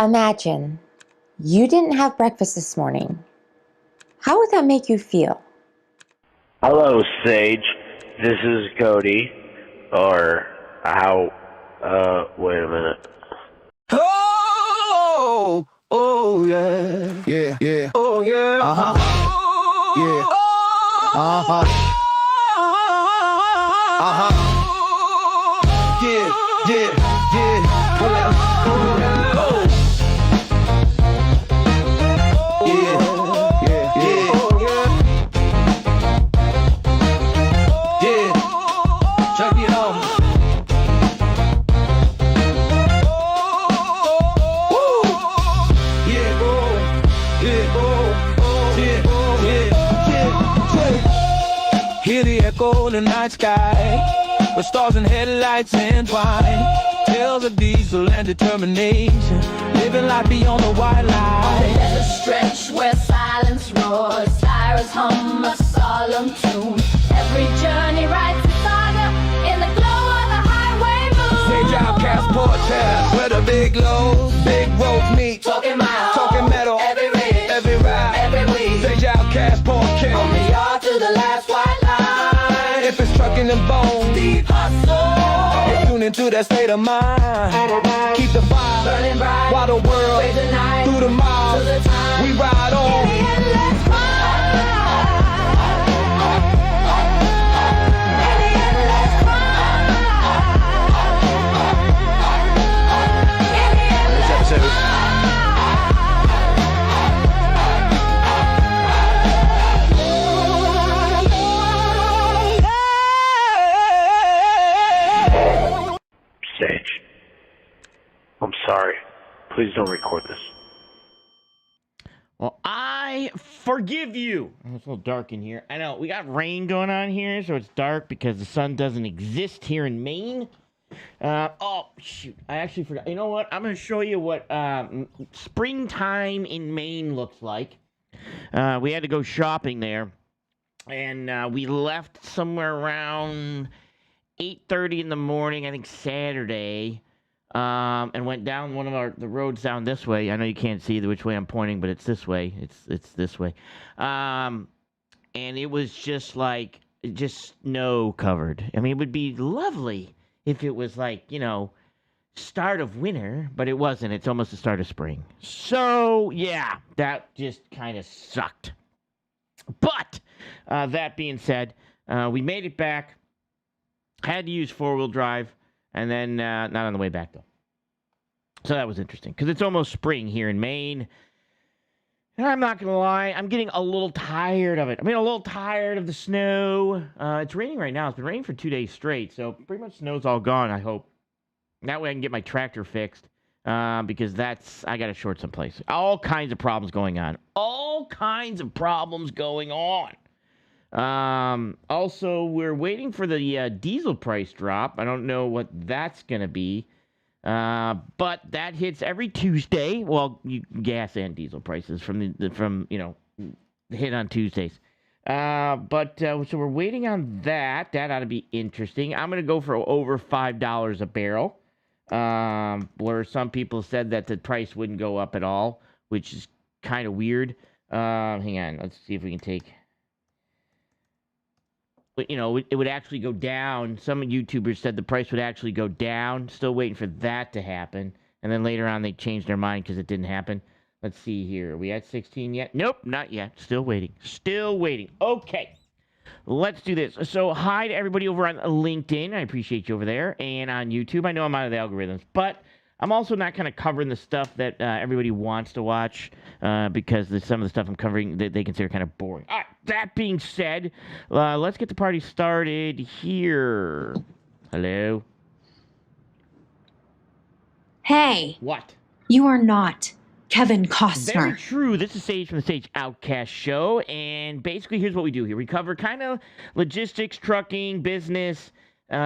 Imagine you didn't have breakfast this morning. How would that make you feel? Hello, Sage. This is Cody. Or how? Wait a minute. Oh, oh yeah, yeah, yeah, oh yeah, yeah, yeah, yeah, yeah, oh yeah. Hear the echo in the night sky, with stars and headlights entwine. Tales of diesel and determination, living life beyond the white line. There's a stretch where silence roars, sirens hum a solemn tune. Every journey writes a saga in the glow of the highway moon. Sage outcast portrait, where the big lows, big roads meet. Talking miles, talking metal, every ridge, every ride, every week. Sage outcast portrait, on the yard to the last white line. If it's trucking and bones, deep hustle, tune into that state of mind. Keep the fire burning bright, while the world wait the night, through the miles, to the time, we ride on. In the endless climb. In the endless climb. In the endless episode. Sage. I'm sorry. Please don't record this. Well, I forgive you. It's a little dark in here. I know, we got rain going on here, so it's dark because the sun doesn't exist here in Maine. Oh, shoot. I actually forgot. You know what? I'm going to show you what springtime in Maine looks like. We had to go shopping there, and we left somewhere around 8:30 in the morning, I think Saturday, and went down one of the roads down this way. I know you can't see which way I'm pointing, but it's this way. It's this way. And it was just snow covered. I mean, it would be lovely if it was start of winter, but it wasn't. It's almost the start of spring. So, yeah, that just kind of sucked. But, that being said, we made it back. Had to use four-wheel drive, and then not on the way back, though. So that was interesting, because it's almost spring here in Maine. And I'm not going to lie, I'm getting a little tired of it. I'm getting a little tired of the snow. It's raining right now. It's been raining for 2 days straight, so pretty much snow's all gone, I hope. That way I can get my tractor fixed, because I got to short someplace. All kinds of problems going on. All kinds of problems going on. Also, we're waiting for the diesel price drop. I don't know what that's going to be, but that hits every Tuesday. Well, gas and diesel prices from the hit on Tuesdays. So we're waiting on that. That ought to be interesting. I'm going to go for over $5 a barrel, where some people said that the price wouldn't go up at all, which is kind of weird. Hang on. Let's see if we can take... But, it would actually go down. Some YouTubers said the price would actually go down. Still waiting for that to happen. And then later on, they changed their mind because it didn't happen. Let's see here. Are we at 16 yet? Nope, not yet. Still waiting. Still waiting. Okay. Let's do this. So, hi to everybody over on LinkedIn. I appreciate you over there. And on YouTube. I know I'm out of the algorithms. But I'm also not kind of covering the stuff that everybody wants to watch because some of the stuff I'm covering they consider kind of boring. All right, that being said, let's get the party started here. Hello? Hey. What? You are not Kevin Costner. Very true. This is Sage from the Sage Outcast Show, and basically here's what we do here. We cover kind of logistics, trucking, business,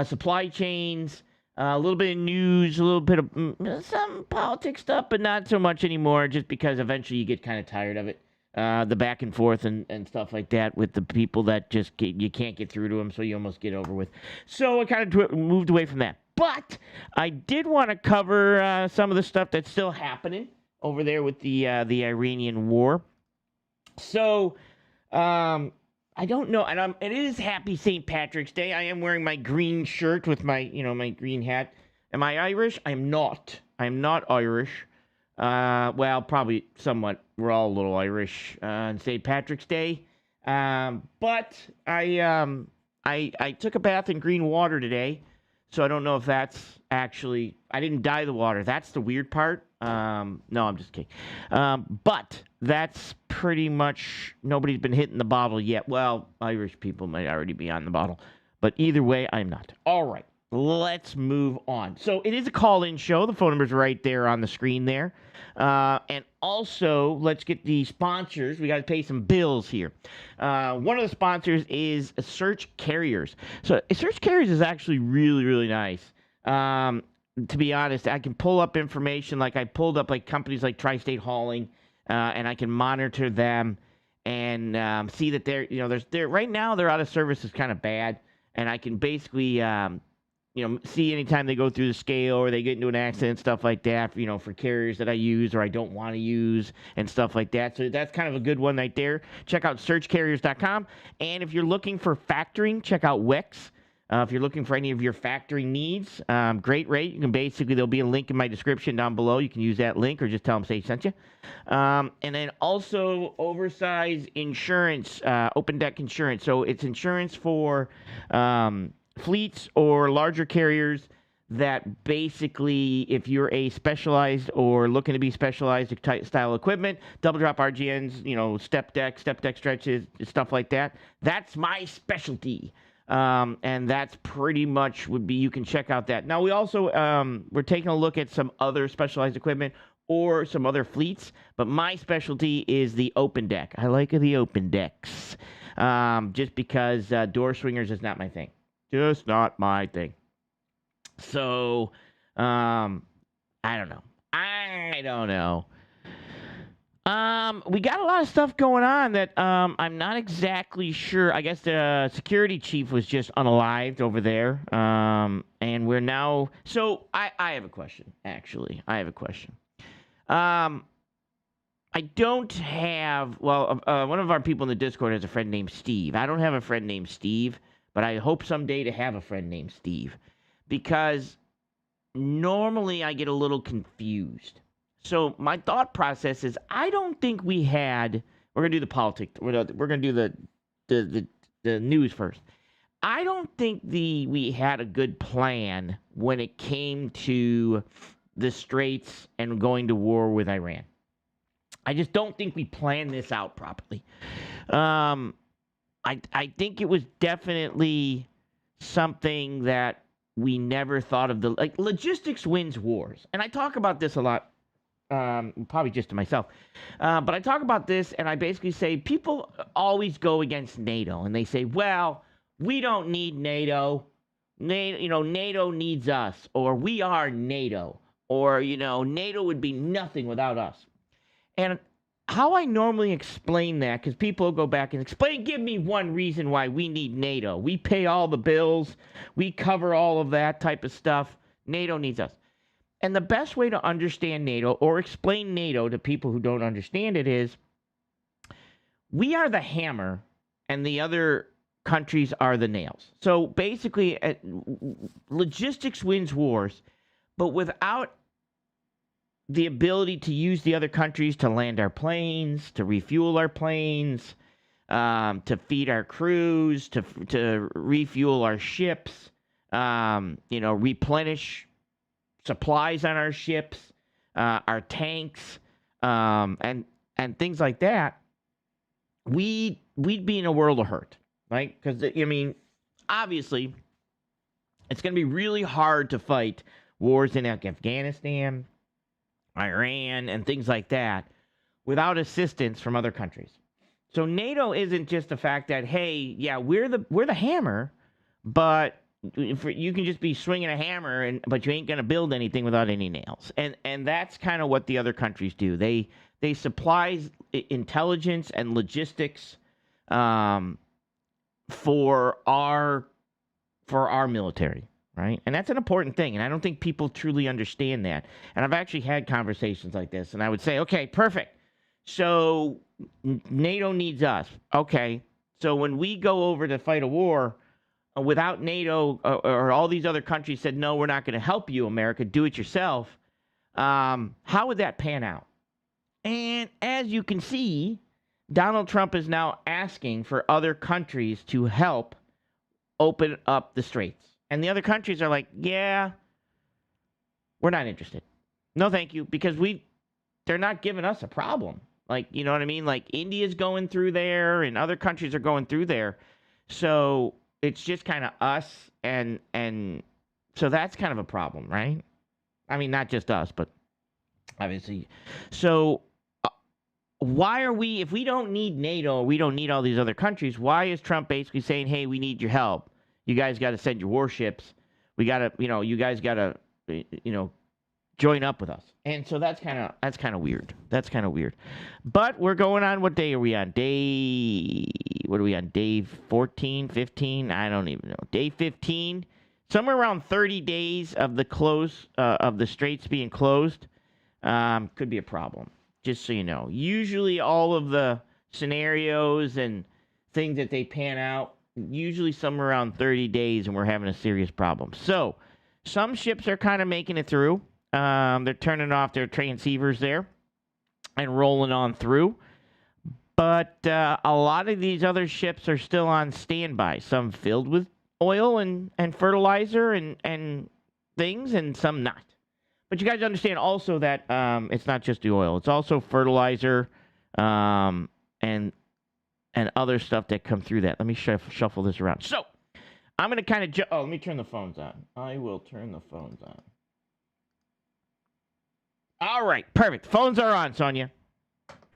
supply chains, a little bit of news, a little bit of some politics stuff, but not so much anymore, just because eventually you get kind of tired of it. the back and forth and stuff like that with the people that just you can't get through to them, so you almost get over with. So I kind of moved away from that. But I did want to cover some of the stuff that's still happening over there with the Iranian war. So I don't know, and it is Happy St. Patrick's Day. I am wearing my green shirt with my my green hat. Am I Irish? I'm not. I'm not Irish. Well, probably somewhat. We're all a little Irish on St. Patrick's Day. But I took a bath in green water today, so I don't know if that's actually. I didn't dye the water. That's the weird part. No, I'm just kidding. But that's pretty much nobody's been hitting the bottle yet. Well, Irish people might already be on the bottle, but either way, I'm not. All right. Let's move on. So it is a call-in show. The phone number's right there on the screen there. And also, let's get the sponsors. We got to pay some bills here. One of the sponsors is Search Carriers. So Search Carriers is actually really, really nice. To be honest, I can pull up information. Like I pulled up like companies like Tri-State Hauling, and I can monitor them and see that they're right now they're out of service is kind of bad. And I can basically see anytime they go through the scale or they get into an accident, stuff like that, for carriers that I use or I don't want to use and stuff like that. So that's kind of a good one right there. Check out searchcarriers.com. And if you're looking for factoring, check out Wix. If you're looking for any of your factoring needs, great rate. You can there'll be a link in my description down below. You can use that link or just tell them Sage sent you. And then also oversized insurance, open deck insurance. So it's insurance for fleets or larger carriers that basically, if you're a specialized or looking to be specialized style equipment, double drop RGNs, step deck stretches, stuff like that, that's my specialty. And that's pretty much you can check out that. Now we also, we're taking a look at some other specialized equipment or some other fleets, but my specialty is the open deck. I like the open decks, just because, door swingers is not my thing. Just not my thing. So, I don't know. We got a lot of stuff going on that I'm not exactly sure. I guess the security chief was just unalived over there, and we're now. So I have a question. Actually, I have a question. I don't have. Well, one of our people in the Discord has a friend named Steve. I don't have a friend named Steve, but I hope someday to have a friend named Steve, because normally I get a little confused. So my thought process is, I don't think we had. We're gonna do the politics. We're gonna do the news first. I don't think we had a good plan when it came to the Straits and going to war with Iran. I just don't think we planned this out properly. I think it was definitely something that we never thought of. Logistics wins wars, and I talk about this a lot. Probably just to myself. But I talk about this and I basically say people always go against NATO and they say, well, we don't need NATO. NATO needs us, or we are NATO, or, NATO would be nothing without us. And how I normally explain that, because people go back and give me one reason why we need NATO. We pay all the bills. We cover all of that type of stuff. NATO needs us. And the best way to understand NATO or explain NATO to people who don't understand it is, we are the hammer and the other countries are the nails. So basically, logistics wins wars, but without the ability to use the other countries to land our planes, to refuel our planes, to feed our crews, to refuel our ships, replenish supplies on our ships, our tanks, and things like that, we'd be in a world of hurt, right? Because, obviously, it's going to be really hard to fight wars in Afghanistan, Iran, and things like that without assistance from other countries. So NATO isn't just the fact that, hey, yeah, we're the hammer, but you can just be swinging a hammer, but you ain't going to build anything without any nails. And that's kind of what the other countries do. They they supply intelligence and logistics for our military, right? And that's an important thing, and I don't think people truly understand that. And I've actually had conversations like this, and I would say, okay, perfect. So NATO needs us. Okay, so when we go over to fight a war without NATO or all these other countries said, no, we're not going to help you, America, do it yourself, how would that pan out? And as you can see, Donald Trump is now asking for other countries to help open up the straits. And the other countries are like, yeah, we're not interested. No, thank you, because they're not giving us a problem. Like, you know what I mean? Like, India's going through there and other countries are going through there. So it's just kind of us, and so that's kind of a problem, right? I mean, not just us, but obviously. So why are we, if we don't need NATO, we don't need all these other countries, why is Trump basically saying, hey, we need your help? You guys got to send your warships. We got to, you guys got to, join up with us. And so that's kind of weird. That's kind of weird. But we're going on, what day are we on? What are we on? Day 14, 15? I don't even know. Day 15. Somewhere around 30 days of the of the straits being closed could be a problem, just so you know. Usually all of the scenarios and things that they pan out, usually somewhere around 30 days, and we're having a serious problem. So some ships are kind of making it through. They're turning off their transceivers there and rolling on through. But a lot of these other ships are still on standby, some filled with oil and fertilizer and things, and some not. But you guys understand also that it's not just the oil. It's also fertilizer and other stuff that come through that. Let me shuffle this around. So I'm going to kind of... let me turn the phones on. I will turn the phones on. All right, perfect. Phones are on, Sonia.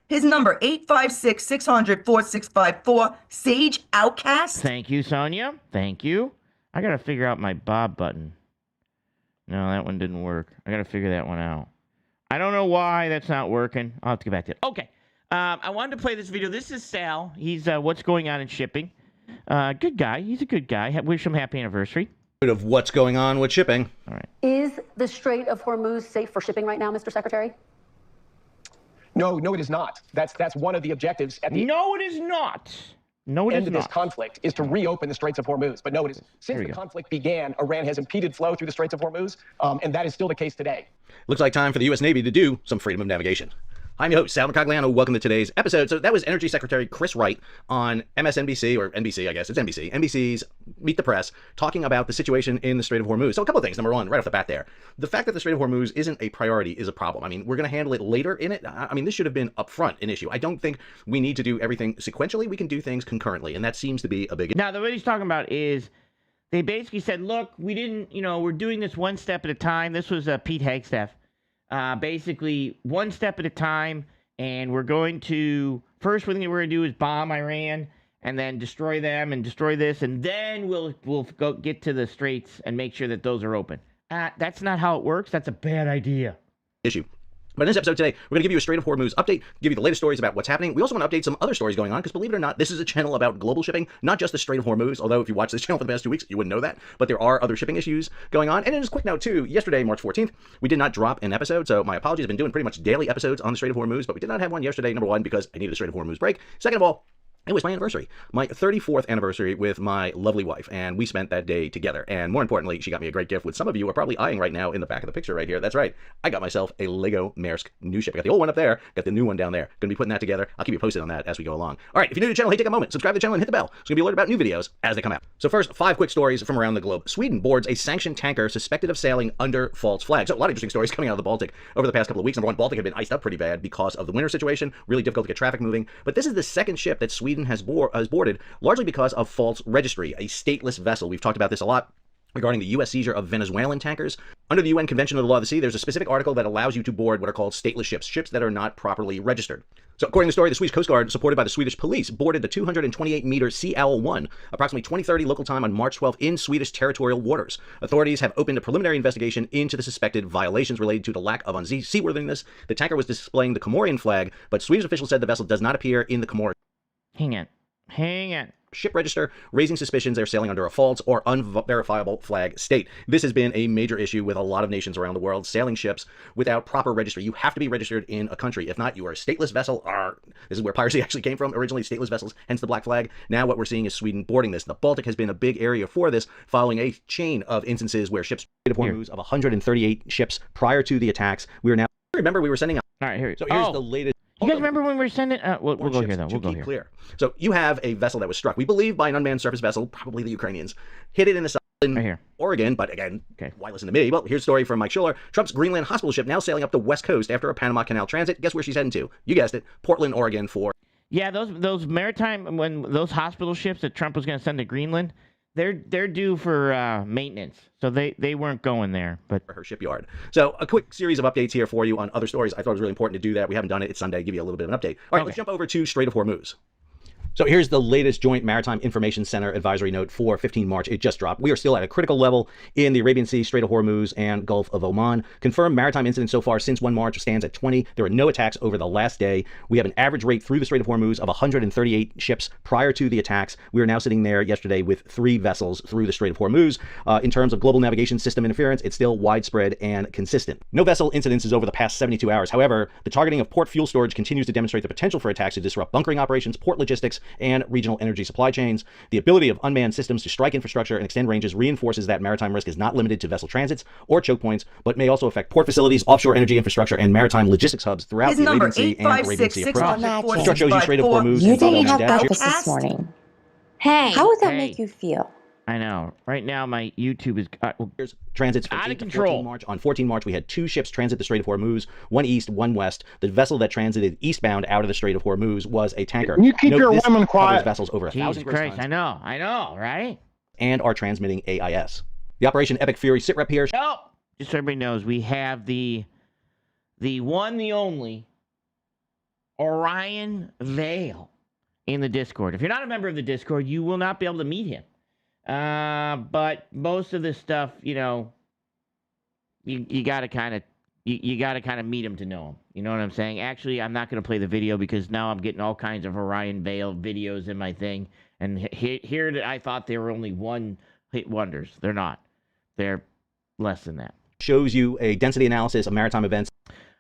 His number, 856-600-4654, Sage Outcast. Thank you, Sonia. Thank you. I got to figure out my Bob button. No, that one didn't work. I got to figure that one out. I don't know why that's not working. I'll have to get back to it. Okay. I wanted to play this video. This is Sal. He's What's Going On in Shipping. Good guy. He's a good guy. Wish him happy anniversary. Of what's going on with shipping. All right. Is the Strait of Hormuz safe for shipping right now, Mr. Secretary? No, it is not. That's one of the objectives at the No, it is not. No, it end is of not. this conflict is to reopen the Straits of Hormuz. But no, it is. Since the conflict began, Iran has impeded flow through the Straits of Hormuz, and that is still the case today. Looks like time for the U.S. Navy to do some freedom of navigation. I'm your host, Sal Mercogliano. Welcome to today's episode. So that was Energy Secretary Chris Wright on MSNBC, or NBC, I guess. It's NBC. NBC's Meet the Press, talking about the situation in the Strait of Hormuz. So a couple of things. Number one, right off the bat there, the fact that the Strait of Hormuz isn't a priority is a problem. I mean, we're going to handle it later in it. I mean, this should have been upfront an issue. I don't think we need to do everything sequentially. We can do things concurrently, and that seems to be a big... Now, what he's talking about is they basically said, look, we didn't, we're doing this one step at a time. This was Pete Hagstaff. Basically, one step at a time. And we're going to, first thing we're going to do is bomb Iran and then destroy them and destroy this. And then we'll go get to the straits and make sure that those are open. That's not how it works. That's a bad idea. Issue. But in this episode today, we're going to give you a Strait of Hormuz update, give you the latest stories about what's happening. We also want to update some other stories going on, because believe it or not, this is a channel about global shipping, not just the Strait of Hormuz, although if you watch this channel for the past 2 weeks, you wouldn't know that. But there are other shipping issues going on. And in a quick note, too, yesterday, March 14th, we did not drop an episode, so my apologies. I've been doing pretty much daily episodes on the Strait of Hormuz, but we did not have one yesterday, number one, because I needed a Strait of Hormuz break. Second of all, it was my anniversary, my 34th anniversary with my lovely wife, and we spent that day together. And more importantly, she got me a great gift, which some of you are probably eyeing right now in the back of the picture right here. That's right. I got myself a Lego Maersk new ship. I got the old one up there, got the new one down there. Going to be putting that together. I'll keep you posted on that as we go along. All right, if you're new to the channel, hey, take a moment, subscribe to the channel, and hit the bell. So you'll be alerted about new videos as they come out. So first, 5 quick stories from around the globe. Sweden boards a sanctioned tanker suspected of sailing under false flags. So a lot of interesting stories coming out of the Baltic over the past couple of weeks. Number one, Baltic had been iced up pretty bad because of the winter situation. Really difficult to get traffic moving. But this is the second ship that Sweden has boarded, largely because of false registry, a stateless vessel. We've talked about this a lot regarding the U.S. seizure of Venezuelan tankers. Under the UN Convention of the Law of the Sea, there's a specific article that allows you to board what are called stateless ships, ships that are not properly registered. So according to the story, the Swedish Coast Guard, supported by the Swedish police, boarded the 228-meter CL1, approximately 20:30 local time on March 12th in Swedish territorial waters. Authorities have opened a preliminary investigation into the suspected violations related to the lack of unseaworthiness. The tanker was displaying the Comorian flag, but Swedish officials said the vessel does not appear in the Comorian Hang on. ship register, raising suspicions they're sailing under a false or unverifiable flag state. This has been a major issue with a lot of nations around the world, sailing ships without proper registry. You have to be registered in a country. If not, you are a stateless vessel. This is where piracy actually came from, originally stateless vessels, hence the black flag. Now what we're seeing is Sweden boarding this. The Baltic has been a big area for this, following a chain of instances where ships of Hormuz of 138 ships prior to the attacks. We are now, remember we were sending out. All right, here. So here's the latest. You guys remember when we were sending? We'll go here though. We'll go here. Clear. So you have a vessel that was struck, we believe, by an unmanned surface vessel, probably the Ukrainians, hit it in the side in right here. Oregon. But again, why listen to me? Well, here's a story from Mike Schuller. Trump's Greenland hospital ship now sailing up the west coast after a Panama Canal transit. Guess where she's heading to? You guessed it, Portland, Oregon. For those maritime those hospital ships that Trump was going to send to Greenland. They're due for maintenance, so they weren't going there. But her shipyard. So a quick series of updates here for you on other stories. I thought it was really important to do that. We haven't done it. It's Sunday. Give you a little bit of an update. All right, let's jump over to Strait of Hormuz. So here's the latest Joint Maritime Information Center advisory note for 15 March. It just dropped. We are still at a critical level in the Arabian Sea, Strait of Hormuz, and Gulf of Oman. Confirmed maritime incidents so far since 1 March stands at 20. There are no attacks over the last day. We have an average rate through the Strait of Hormuz of 138 ships prior to the attacks. We are now sitting there yesterday with 3 vessels through the Strait of Hormuz. In terms of global navigation system interference, it's still widespread and consistent. No vessel incidences over the past 72 hours. However, the targeting of port fuel storage continues to demonstrate the potential for attacks to disrupt bunkering operations, port logistics, and regional energy supply chains. The ability of unmanned systems to strike infrastructure and extend ranges reinforces that maritime risk is not limited to vessel transits or choke points, but may also affect port facilities, offshore energy infrastructure, and maritime logistics hubs throughout the Arabian Sea and Arabian Sea approach. The chart shows you Strait of Hormuz. You didn't have breakfast this morning. Hey. How would that make you feel? I know. Right now, my YouTube is Here's transits from out of 8 to control. 14 March. On 14 March, we had 2 ships transit the Strait of Hormuz, one east, one west. The vessel that transited eastbound out of the Strait of Hormuz was a tanker. Can you keep your women quiet? Vessels over 1,000 Jesus Christ, I know, right? And are transmitting AIS. The Operation Epic Fury sitrep here. Oh, just so everybody knows, we have the one, the only Orion Vale in the Discord. If you're not a member of the Discord, you will not be able to meet him. But most of this stuff, you gotta kind of meet him to know him. You know what I'm saying? Actually, I'm not gonna play the video because now I'm getting all kinds of Orion Vale videos in my thing, and here I thought they were only one hit wonders. They're not. They're less than that. Shows you a density analysis of maritime events.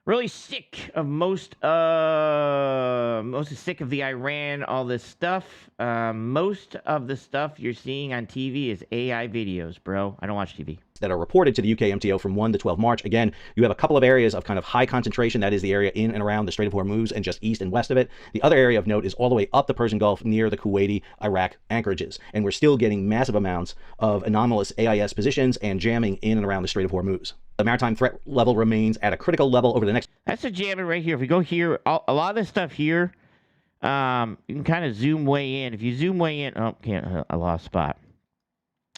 Really sick of most sick of the Iran, all this stuff. Most of the stuff you're seeing on TV is AI videos, bro. I don't watch TV. That are reported to the UK MTO from 1 to 12 March. Again, you have a couple of areas of kind of high concentration. That is the area in and around the Strait of Hormuz and just east and west of it. The other area of note is all the way up the Persian Gulf near the Kuwaiti, Iraq anchorages. And we're still getting massive amounts of anomalous AIS positions and jamming in and around the Strait of Hormuz. The maritime threat level remains at a critical level over the next... That's a jamming right here. If we go here, a lot of this stuff here, you can kind of zoom way in. If you zoom way in... Oh, I lost spot.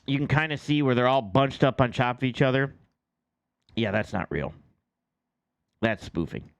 You can kind of see where they're all bunched up on top of each other. Yeah, that's not real. That's spoofing.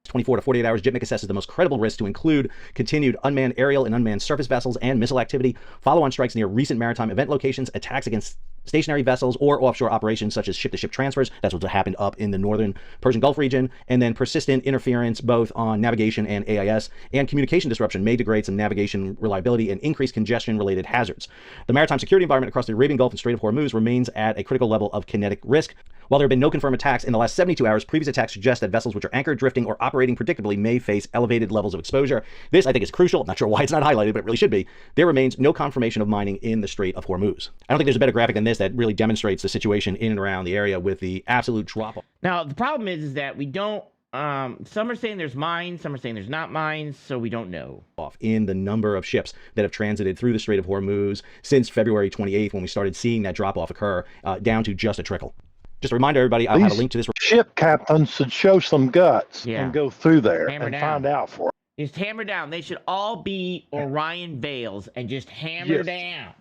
24 to 48 hours, JITMIC assesses the most credible risk to include continued unmanned aerial and unmanned surface vessels and missile activity, follow-on strikes near recent maritime event locations, attacks against stationary vessels or offshore operations such as ship-to-ship transfers. That's what's happened up in the northern Persian Gulf region. And then persistent interference both on navigation and AIS, and communication disruption may degrade some navigation reliability and increase congestion-related hazards. The maritime security environment across the Arabian Gulf and Strait of Hormuz remains at a critical level of kinetic risk. While there have been no confirmed attacks in the last 72 hours, previous attacks suggest that vessels which are anchored, drifting, or operating predictably may face elevated levels of exposure. This, I think, is crucial. I'm not sure why it's not highlighted, but it really should be. There remains no confirmation of mining in the Strait of Hormuz. I don't think there's a better graphic than this that really demonstrates the situation in and around the area with the absolute drop-off. Now, the problem is that we don't... some are saying there's mines, some are saying there's not mines, so we don't know. In the number of ships that have transited through the Strait of Hormuz since February 28th, when we started seeing that drop-off occur, down to just a trickle. Just a reminder, everybody, I'll have a link to this. Ship captains should show some guts and go through there and find out for it. Just hammer down. They should all be Orion Vales and just hammer down.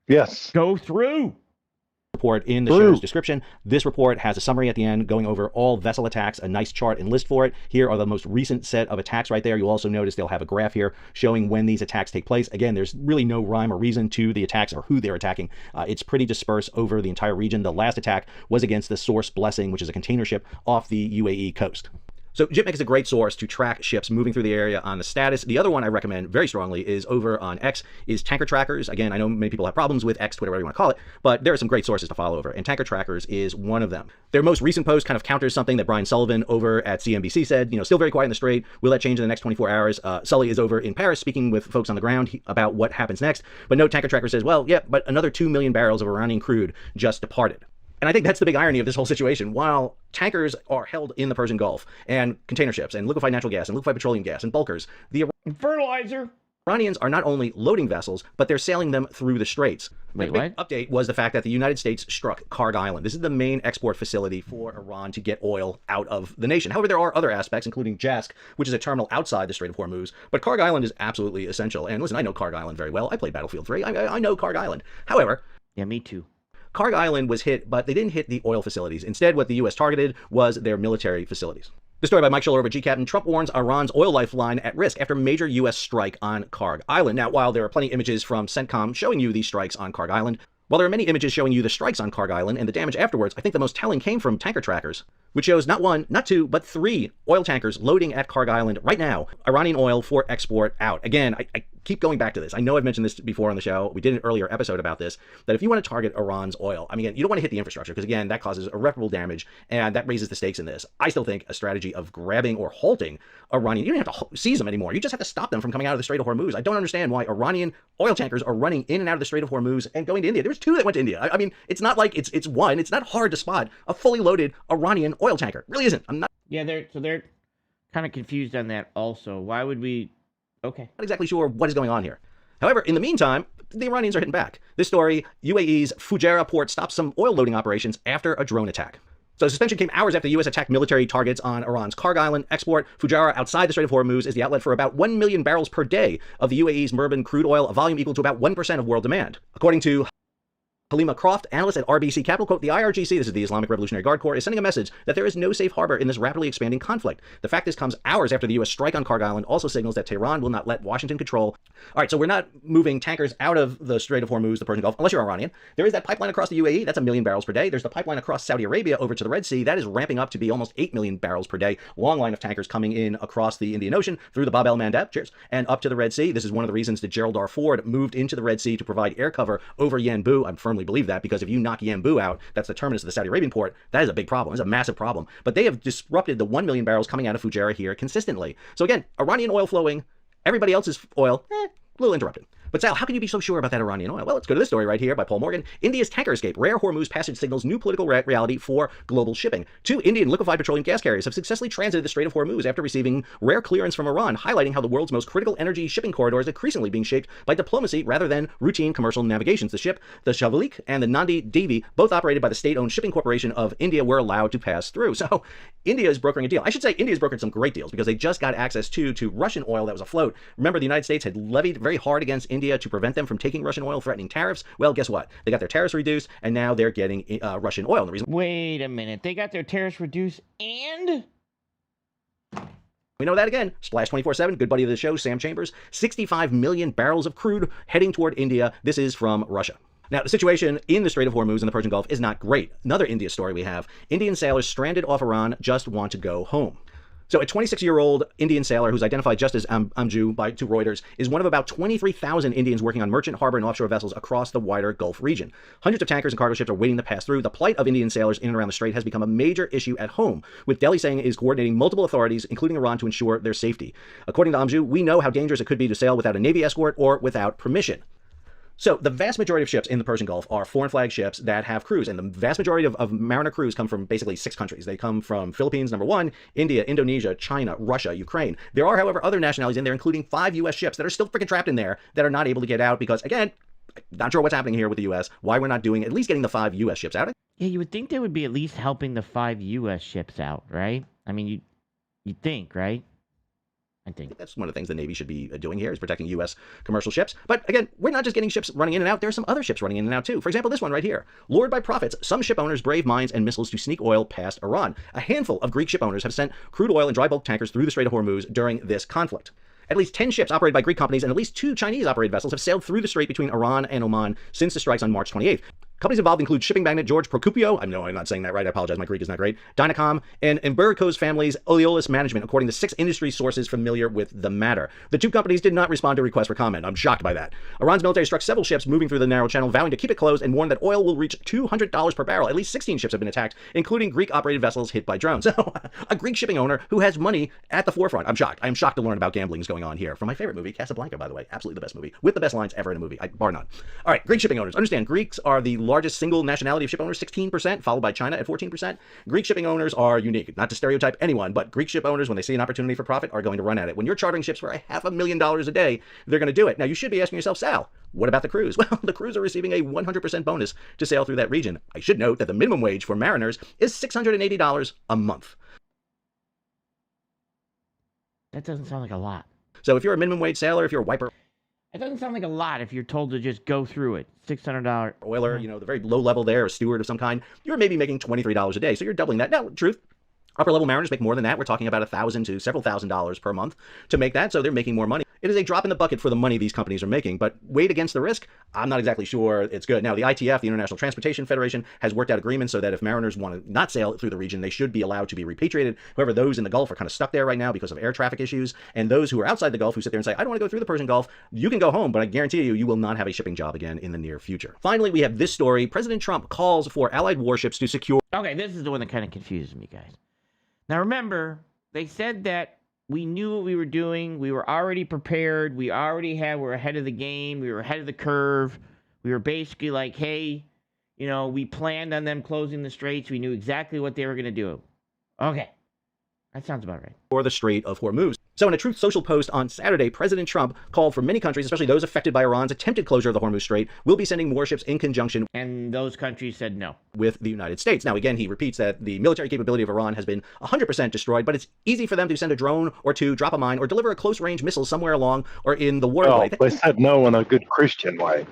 Yes. Go through. report in the show's description. This report has a summary at the end going over all vessel attacks, a nice chart and list for it. Here are the most recent set of attacks right there. You'll also notice they'll have a graph here showing when these attacks take place. Again, there's really no rhyme or reason to the attacks or who they're attacking. It's pretty dispersed over the entire region. The last attack was against the Source Blessing, which is a container ship off the UAE coast. So JIPMIC is a great source to track ships moving through the area on the status. The other one I recommend very strongly is over on X, is Tanker Trackers. Again, I know many people have problems with X, Twitter, whatever you want to call it, but there are some great sources to follow over, and Tanker Trackers is one of them. Their most recent post kind of counters something that Brian Sullivan over at CNBC said, still very quiet in the Strait. Will that change in the next 24 hours? Sully is over in Paris speaking with folks on the ground about what happens next. But no, Tanker Tracker says, well, yeah, but another 2 million barrels of Iranian crude just departed. And I think that's the big irony of this whole situation. While tankers are held in the Persian Gulf, and container ships, and liquefied natural gas, and liquefied petroleum gas, and bulkers, the fertilizer Iranians are not only loading vessels, but they're sailing them through the straits. Wait, the big update was the fact that the United States struck Karg Island. This is the main export facility for Iran to get oil out of the nation. However, there are other aspects, including Jask, which is a terminal outside the Strait of Hormuz. But Karg Island is absolutely essential. And listen, I know Karg Island very well. I played Battlefield 3. I know Karg Island. However, yeah, me too. Karg Island was hit, but they didn't hit the oil facilities. Instead, what the U.S. targeted was their military facilities. The story by Mike Schuller over G-Captain. Trump warns Iran's oil lifeline at risk after major U.S. strike on Karg Island. Now, while there are plenty of images from CENTCOM showing you these strikes on Karg Island, while there are many images showing you the strikes on Karg Island and the damage afterwards, I think the most telling came from Tanker Trackers, which shows not one, not two, but 3 oil tankers loading at Karg Island right now. Iranian oil for export out. Again, I keep going back to this. I know I've mentioned this before on the show. We did an earlier episode about this, that if you want to target Iran's oil, I mean, again, you don't want to hit the infrastructure because, again, that causes irreparable damage and that raises the stakes in this. I still think a strategy of grabbing or halting Iranian, you don't have to seize them anymore. You just have to stop them from coming out of the Strait of Hormuz. I don't understand why Iranian oil tankers are running in and out of the Strait of Hormuz and going to India. There was 2 that went to India. I mean, it's not like it's one. It's not hard to spot a fully loaded Iranian oil tanker. It really isn't. I'm not. Yeah, they're kind of confused on that also. Why would we? Okay. Not exactly sure what is going on here. However, in the meantime, the Iranians are hitting back. This story, UAE's Fujairah port stops some oil loading operations after a drone attack. So the suspension came hours after the U.S. attacked military targets on Iran's Karg Island export. Fujairah, outside the Strait of Hormuz, is the outlet for about 1 million barrels per day of the UAE's Murban crude oil, a volume equal to about 1% of world demand. According to Halima Croft, analyst at RBC Capital, quote, the IRGC, this is the Islamic Revolutionary Guard Corps, is sending a message that there is no safe harbor in this rapidly expanding conflict. The fact this comes hours after the U.S. strike on Karg Island also signals that Tehran will not let Washington control. All right, so we're not moving tankers out of the Strait of Hormuz, the Persian Gulf, unless you're Iranian. There is that pipeline across the UAE. That's 1 million barrels per day. There's the pipeline across Saudi Arabia over to the Red Sea. That is ramping up to be almost 8 million barrels per day. Long line of tankers coming in across the Indian Ocean through the Bab el-Mandeb, cheers, and up to the Red Sea. This is one of the reasons that Gerald R. Ford moved into the Red Sea to provide air cover over Yanbu. I firmly believe that, because if you knock Yanbu out, that's the terminus of the Saudi Arabian port, that is a big problem. It's a massive problem. But they have disrupted the 1 million barrels coming out of Fujairah here consistently. So again, Iranian oil flowing, everybody else's oil, a little interrupted. But Sal, how can you be so sure about that Iranian oil? Well, let's go to this story right here by Paul Morgan. India's tanker escape. Rare Hormuz passage signals new political reality for global shipping. 2 Indian liquefied petroleum gas carriers have successfully transited the Strait of Hormuz after receiving rare clearance from Iran, highlighting how the world's most critical energy shipping corridor is increasingly being shaped by diplomacy rather than routine commercial navigations. The ship, the Shavalik and the Nandi Devi, both operated by the state-owned shipping corporation of India, were allowed to pass through. So India is brokering a deal. I should say India has brokered some great deals because they just got access to Russian oil that was afloat. Remember, the United States had levied very hard against India to prevent them from taking Russian oil, threatening tariffs. Well, guess what? They got their tariffs reduced, and now they're getting Russian oil. And the reason— Wait a minute. They got their tariffs reduced and— we know that again. Splash 24/7, good buddy of the show, Sam Chambers. 65 million barrels of crude heading toward India. This is from Russia. Now, the situation in the Strait of Hormuz and the Persian Gulf is not great. Another India story we have. Indian sailors stranded off Iran just want to go home. So a 26-year-old Indian sailor who's identified just as Amju to Reuters is one of about 23,000 Indians working on merchant, harbor, and offshore vessels across the wider Gulf region. Hundreds of tankers and cargo ships are waiting to pass through. The plight of Indian sailors in and around the strait has become a major issue at home, with Delhi saying it is coordinating multiple authorities, including Iran, to ensure their safety. According to Amju, we know how dangerous it could be to sail without a Navy escort or without permission. So the vast majority of ships in the Persian Gulf are foreign flag ships that have crews, and the vast majority of mariner crews come from basically 6 countries. They come from Philippines, number 1, India, Indonesia, China, Russia, Ukraine. There are, however, other nationalities in there, including 5 U.S. ships that are still freaking trapped in there that are not able to get out because, again, not sure what's happening here with the U.S., why we're not doing at least getting the 5 U.S. ships out. Yeah, you would think they would be at least helping the 5 U.S. ships out, right? I mean, you'd think, right? I think that's one of the things the Navy should be doing here is protecting U.S. commercial ships. But again, we're not just getting ships running in and out. There's some other ships running in and out too. For example, this one right here. Lured by profits, some ship owners brave mines and missiles to sneak oil past Iran. A handful of Greek ship owners have sent crude oil and dry bulk tankers through the Strait of Hormuz during this conflict. At least 10 ships operated by Greek companies and at least 2 Chinese-operated vessels have sailed through the strait between Iran and Oman since the strikes on March 28th. Companies involved include shipping magnate George Procopio, I know I'm not saying that right, I apologize, my Greek is not great, Dynacom, and Emberico's family's Oleolis Management, according to 6 industry sources familiar with the matter. The 2 companies did not respond to requests for comment. I'm shocked by that. Iran's military struck several ships moving through the narrow channel, vowing to keep it closed and warned that oil will reach $200 per barrel. At least 16 ships have been attacked, including Greek-operated vessels hit by drones. So, a Greek shipping owner who has money at the forefront. I'm shocked. I am shocked to learn about gamblings going on here. From my favorite movie, Casablanca, by the way. Absolutely the best movie. With the best lines ever in a movie, bar none. All right, Greek shipping owners. Understand, Greeks are the largest single nationality of ship owners, 16%, followed by China at 14%. Greek shipping owners are unique. Not to stereotype anyone, but Greek ship owners, when they see an opportunity for profit, are going to run at it. When you're chartering ships for $500,000 a day, they're going to do it. Now, you should be asking yourself, Sal, what about the crews? Well, the crews are receiving a 100% bonus to sail through that region. I should note that the minimum wage for mariners is $680 a month. that doesn't sound like a lot. So if you're a minimum wage sailor, if you're a wiper, it doesn't sound like a lot if you're told to just go through it. $600. Oiler, you know, the very low level there, a steward of some kind, you're maybe making $23 a day. So you're doubling that. Now, truth, upper level mariners make more than that. We're talking about $1,000 to several $1,000s per month to make that. So they're making more money. It is a drop in the bucket for the money these companies are making, but weighed against the risk, I'm not exactly sure it's good. Now, the ITF, the International Transportation Federation, has worked out agreements so that if mariners want to not sail through the region, they should be allowed to be repatriated. However, those in the Gulf are kind of stuck there right now because of air traffic issues, and those who are outside the Gulf who sit there and say, I don't want to go through the Persian Gulf, you can go home, but I guarantee you, you will not have a shipping job again in the near future. Finally, we have this story. President Trump calls for Allied warships to secure... Okay, this is the one that kind of confuses me, guys. Now, remember, they said that we knew what we were doing. We were already prepared. We were ahead of the game. We were ahead of the curve. We were basically like, hey, you know, we planned on them closing the straits. We knew exactly what they were going to do. Okay. That sounds about right. Or the Strait of Hormuz. So in a Truth Social post on Saturday, President Trump called for many countries, especially those affected by Iran's attempted closure of the Hormuz Strait, will be sending warships in conjunction. And those countries said no. With the United States. Now, again, he repeats that the military capability of Iran has been 100% destroyed, but it's easy for them to send a drone or two, drop a mine, or deliver a close-range missile somewhere along or in the waterway. Oh, they said no in a good Christian way.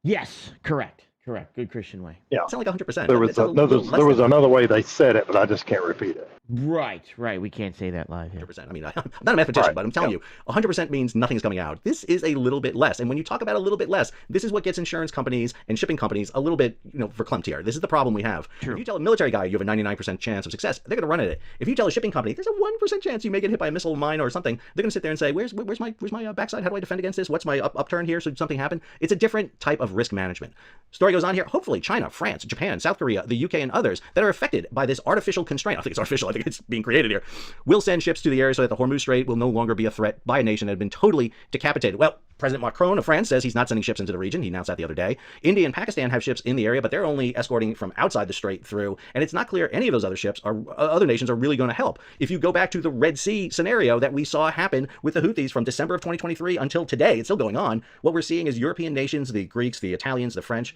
Yes, correct. Correct. Good Christian way. Yeah. It's not like 100%. There was another way they said it, but I just can't repeat it. Right. We can't say that live here. 100%. I mean, I'm not a mathematician, but I'm telling you, 100% means nothing's coming out. This is a little bit less. And when you talk about a little bit less, this is what gets insurance companies and shipping companies a little bit, verklempt here. This is the problem we have. True. If you tell a military guy you have a 99% chance of success, they're going to run at it. If you tell a shipping company there's a 1% chance you may get hit by a missile, mine, or something, they're going to sit there and say, where's my backside? How do I defend against this? What's my upturn here? Should something happen? It's a different type of risk management. Story goes on here. Hopefully, China, France, Japan, South Korea, the UK, and others that are affected by this artificial constraint, I think it's artificial, I think it's being created here, will send ships to the area so that the Hormuz Strait will no longer be a threat by a nation that had been totally decapitated. Well, President Macron of France says he's not sending ships into the region. He announced that the other day. India and Pakistan have ships in the area, but they're only escorting from outside the strait through, and it's not clear any of those other ships or other nations are really going to help. If you go back to the Red Sea scenario that we saw happen with the Houthis from December of 2023 until today, it's still going on. What we're seeing is European nations, the Greeks, the Italians, the French,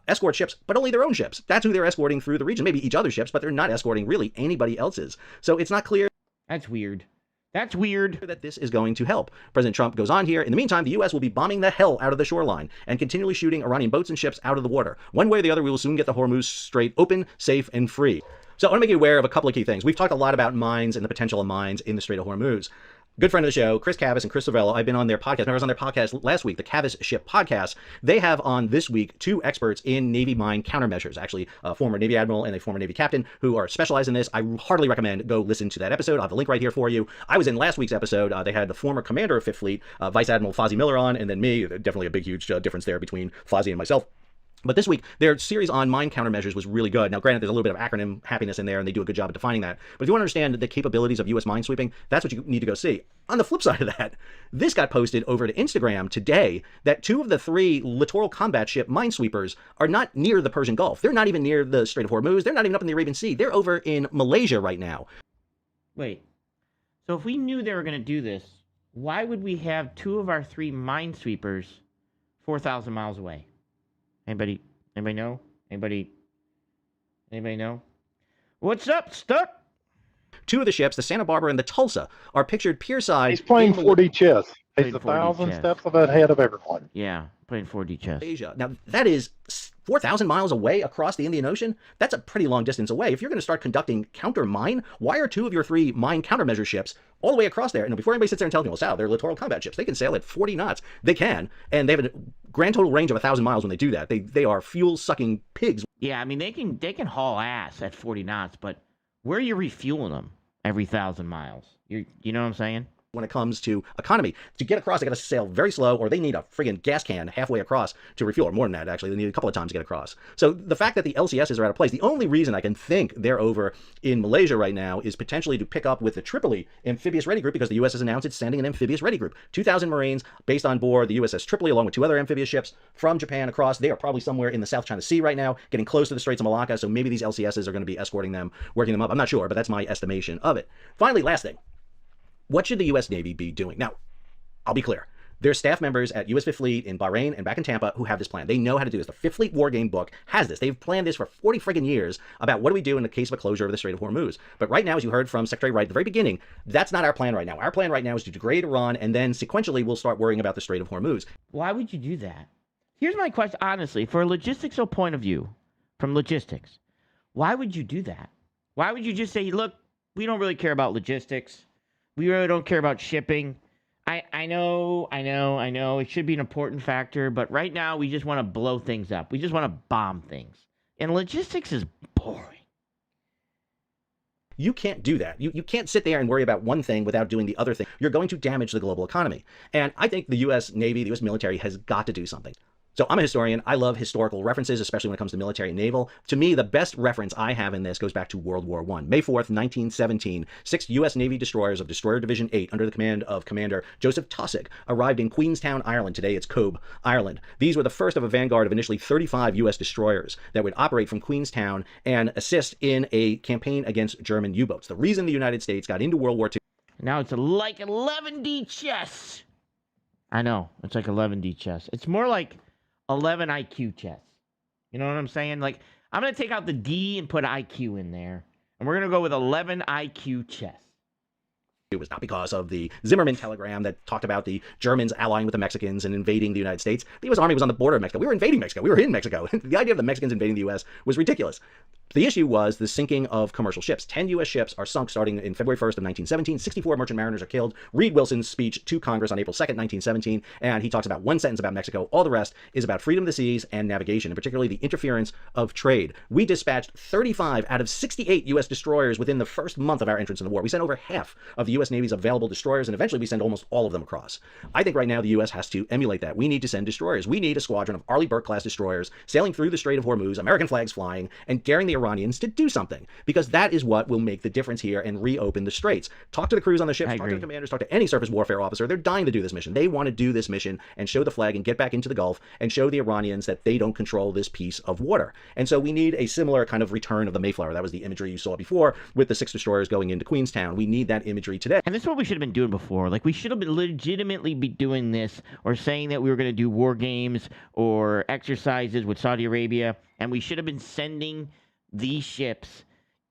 escort ships, but only their own ships. That's who they're escorting through the region. Maybe each other's ships, but they're not escorting really anybody else's. So it's not clear. That's weird. That's weird. That this is going to help. President Trump goes on here. In the meantime, the U.S. will be bombing the hell out of the shoreline and continually shooting Iranian boats and ships out of the water. One way or the other, we will soon get the Hormuz Strait open, safe, and free. So I want to make you aware of a couple of key things. We've talked a lot about mines and the potential of mines in the Strait of Hormuz. Good friend of the show, Chris Cavas and Chris Savello. I've been on their podcast. I was on their podcast last week, the Cavas Ship Podcast. They have on this week 2 experts in Navy mine countermeasures, actually a former Navy Admiral and a former Navy Captain who are specialized in this. I heartily recommend go listen to that episode. I'll have the link right here for you. I was in last week's episode. They had the former commander of 5th Fleet, Vice Admiral Fozzie Miller on, and then me. Definitely a big, huge difference there between Fozzie and myself. But this week, their series on mine countermeasures was really good. Now, granted, there's a little bit of acronym happiness in there, and they do a good job at defining that. But if you want to understand the capabilities of U.S. minesweeping, that's what you need to go see. On the flip side of that, this got posted over to Instagram today that 2 of the 3 littoral combat ship minesweepers are not near the Persian Gulf. They're not even near the Strait of Hormuz. They're not even up in the Arabian Sea. They're over in Malaysia right now. Wait. So if we knew they were going to do this, why would we have 2 of our 3 minesweepers 4,000 miles away? Anybody know? Anybody know? What's up, Stuck? Two of the ships, the Santa Barbara and the Tulsa, are pictured pierside. He's playing 4D chess. He's 1,000 steps ahead of everyone. Yeah, playing 4D chess. Asia. Now, that is 4,000 miles away across the Indian Ocean. That's a pretty long distance away. If you're going to start conducting counter mine, why are two of your three mine countermeasure ships all the way across there? And before anybody sits there and tells me, well, Sal, they're littoral combat ships. They can sail at 40 knots. They can. And they have a grand total range of 1,000 miles when they do that. They are fuel-sucking pigs. Yeah, I mean, they can haul ass at 40 knots, but where are you refueling them every 1,000 miles? You know what I'm saying? When it comes to economy, to get across, they got to sail very slow, or they need a friggin' gas can halfway across to refuel, or more than that, actually. They need a couple of times to get across. So the fact that the LCSs are out of place, the only reason I can think they're over in Malaysia right now is potentially to pick up with the Tripoli Amphibious Ready Group, because the U.S. has announced it's sending an Amphibious Ready Group. 2,000 Marines based on board the USS Tripoli, along with two other amphibious ships from Japan across. They are probably somewhere in the South China Sea right now, getting close to the Straits of Malacca, so maybe these LCSs are going to be escorting them, working them up. I'm not sure, but that's my estimation of it. Finally, last thing. What should the U.S. Navy be doing? Now, I'll be clear. There's staff members at U.S. Fifth Fleet in Bahrain and back in Tampa who have this plan. They know how to do this. The Fifth Fleet War Game book has this. They've planned this for 40 friggin' years about what do we do in the case of a closure of the Strait of Hormuz. But right now, as you heard from Secretary Wright at the very beginning, that's not our plan right now. Our plan right now is to degrade Iran, and then sequentially we'll start worrying about the Strait of Hormuz. Why would you do that? Here's my question, honestly, for a logistical point of view, from logistics, why would you do that? Why would you just say, look, we don't really care about logistics. We really don't care about shipping. I know. It should be an important factor, but right now we just want to blow things up. We just want to bomb things. And logistics is boring. You can't do that. You can't sit there and worry about one thing without doing the other thing. You're going to damage the global economy. And I think the U.S. Navy, the U.S. military has got to do something. So I'm a historian. I love historical references, especially when it comes to military and naval. To me, the best reference I have in this goes back to World War I. May 4th, 1917, 6 U.S. Navy destroyers of Destroyer Division 8 under the command of Commander Joseph Taussig arrived in Queenstown, Ireland. Today it's Cobh, Ireland. These were the first of a vanguard of initially 35 U.S. destroyers that would operate from Queenstown and assist in a campaign against German U-boats. The reason the United States got into World War II... Now it's like 11D chess. I know, it's like 11D chess. It's more like 11 IQ chess. You know what I'm saying? Like, I'm going to take out the D and put IQ in there. And we're going to go with 11 IQ chess. It was not because of the Zimmerman telegram that talked about the Germans allying with the Mexicans and invading the United States. The U.S. Army was on the border of Mexico. We were invading Mexico. We were in Mexico. The idea of the Mexicans invading the U.S. was ridiculous. The issue was the sinking of commercial ships. 10 U.S. ships are sunk starting in February 1st of 1917. 64 merchant mariners are killed. Reed Wilson's speech to Congress on April 2nd, 1917, and he talks about one sentence about Mexico. All the rest is about freedom of the seas and navigation, and particularly the interference of trade. We dispatched 35 out of 68 U.S. destroyers within the first month of our entrance in the war. We sent over half of the U.S. Navy's available destroyers, and eventually we send almost all of them across. I think right now the U.S. has to emulate that. We need to send destroyers. We need a squadron of Arleigh Burke-class destroyers sailing through the Strait of Hormuz, American flags flying, and daring the Iranians to do something, because that is what will make the difference here and reopen the straits. Talk to the crews on the ships, talk to the commanders, talk to any surface warfare officer. They're dying to do this mission. They want to do this mission and show the flag and get back into the Gulf and show the Iranians that they don't control this piece of water. And so we need a similar kind of return of the Mayflower. That was the imagery you saw before with the 6 destroyers going into Queenstown. We need that imagery today. And this is what we should have been doing before. Like, we should have been legitimately be doing this, or saying that we were going to do war games or exercises with Saudi Arabia, and we should have been sending these ships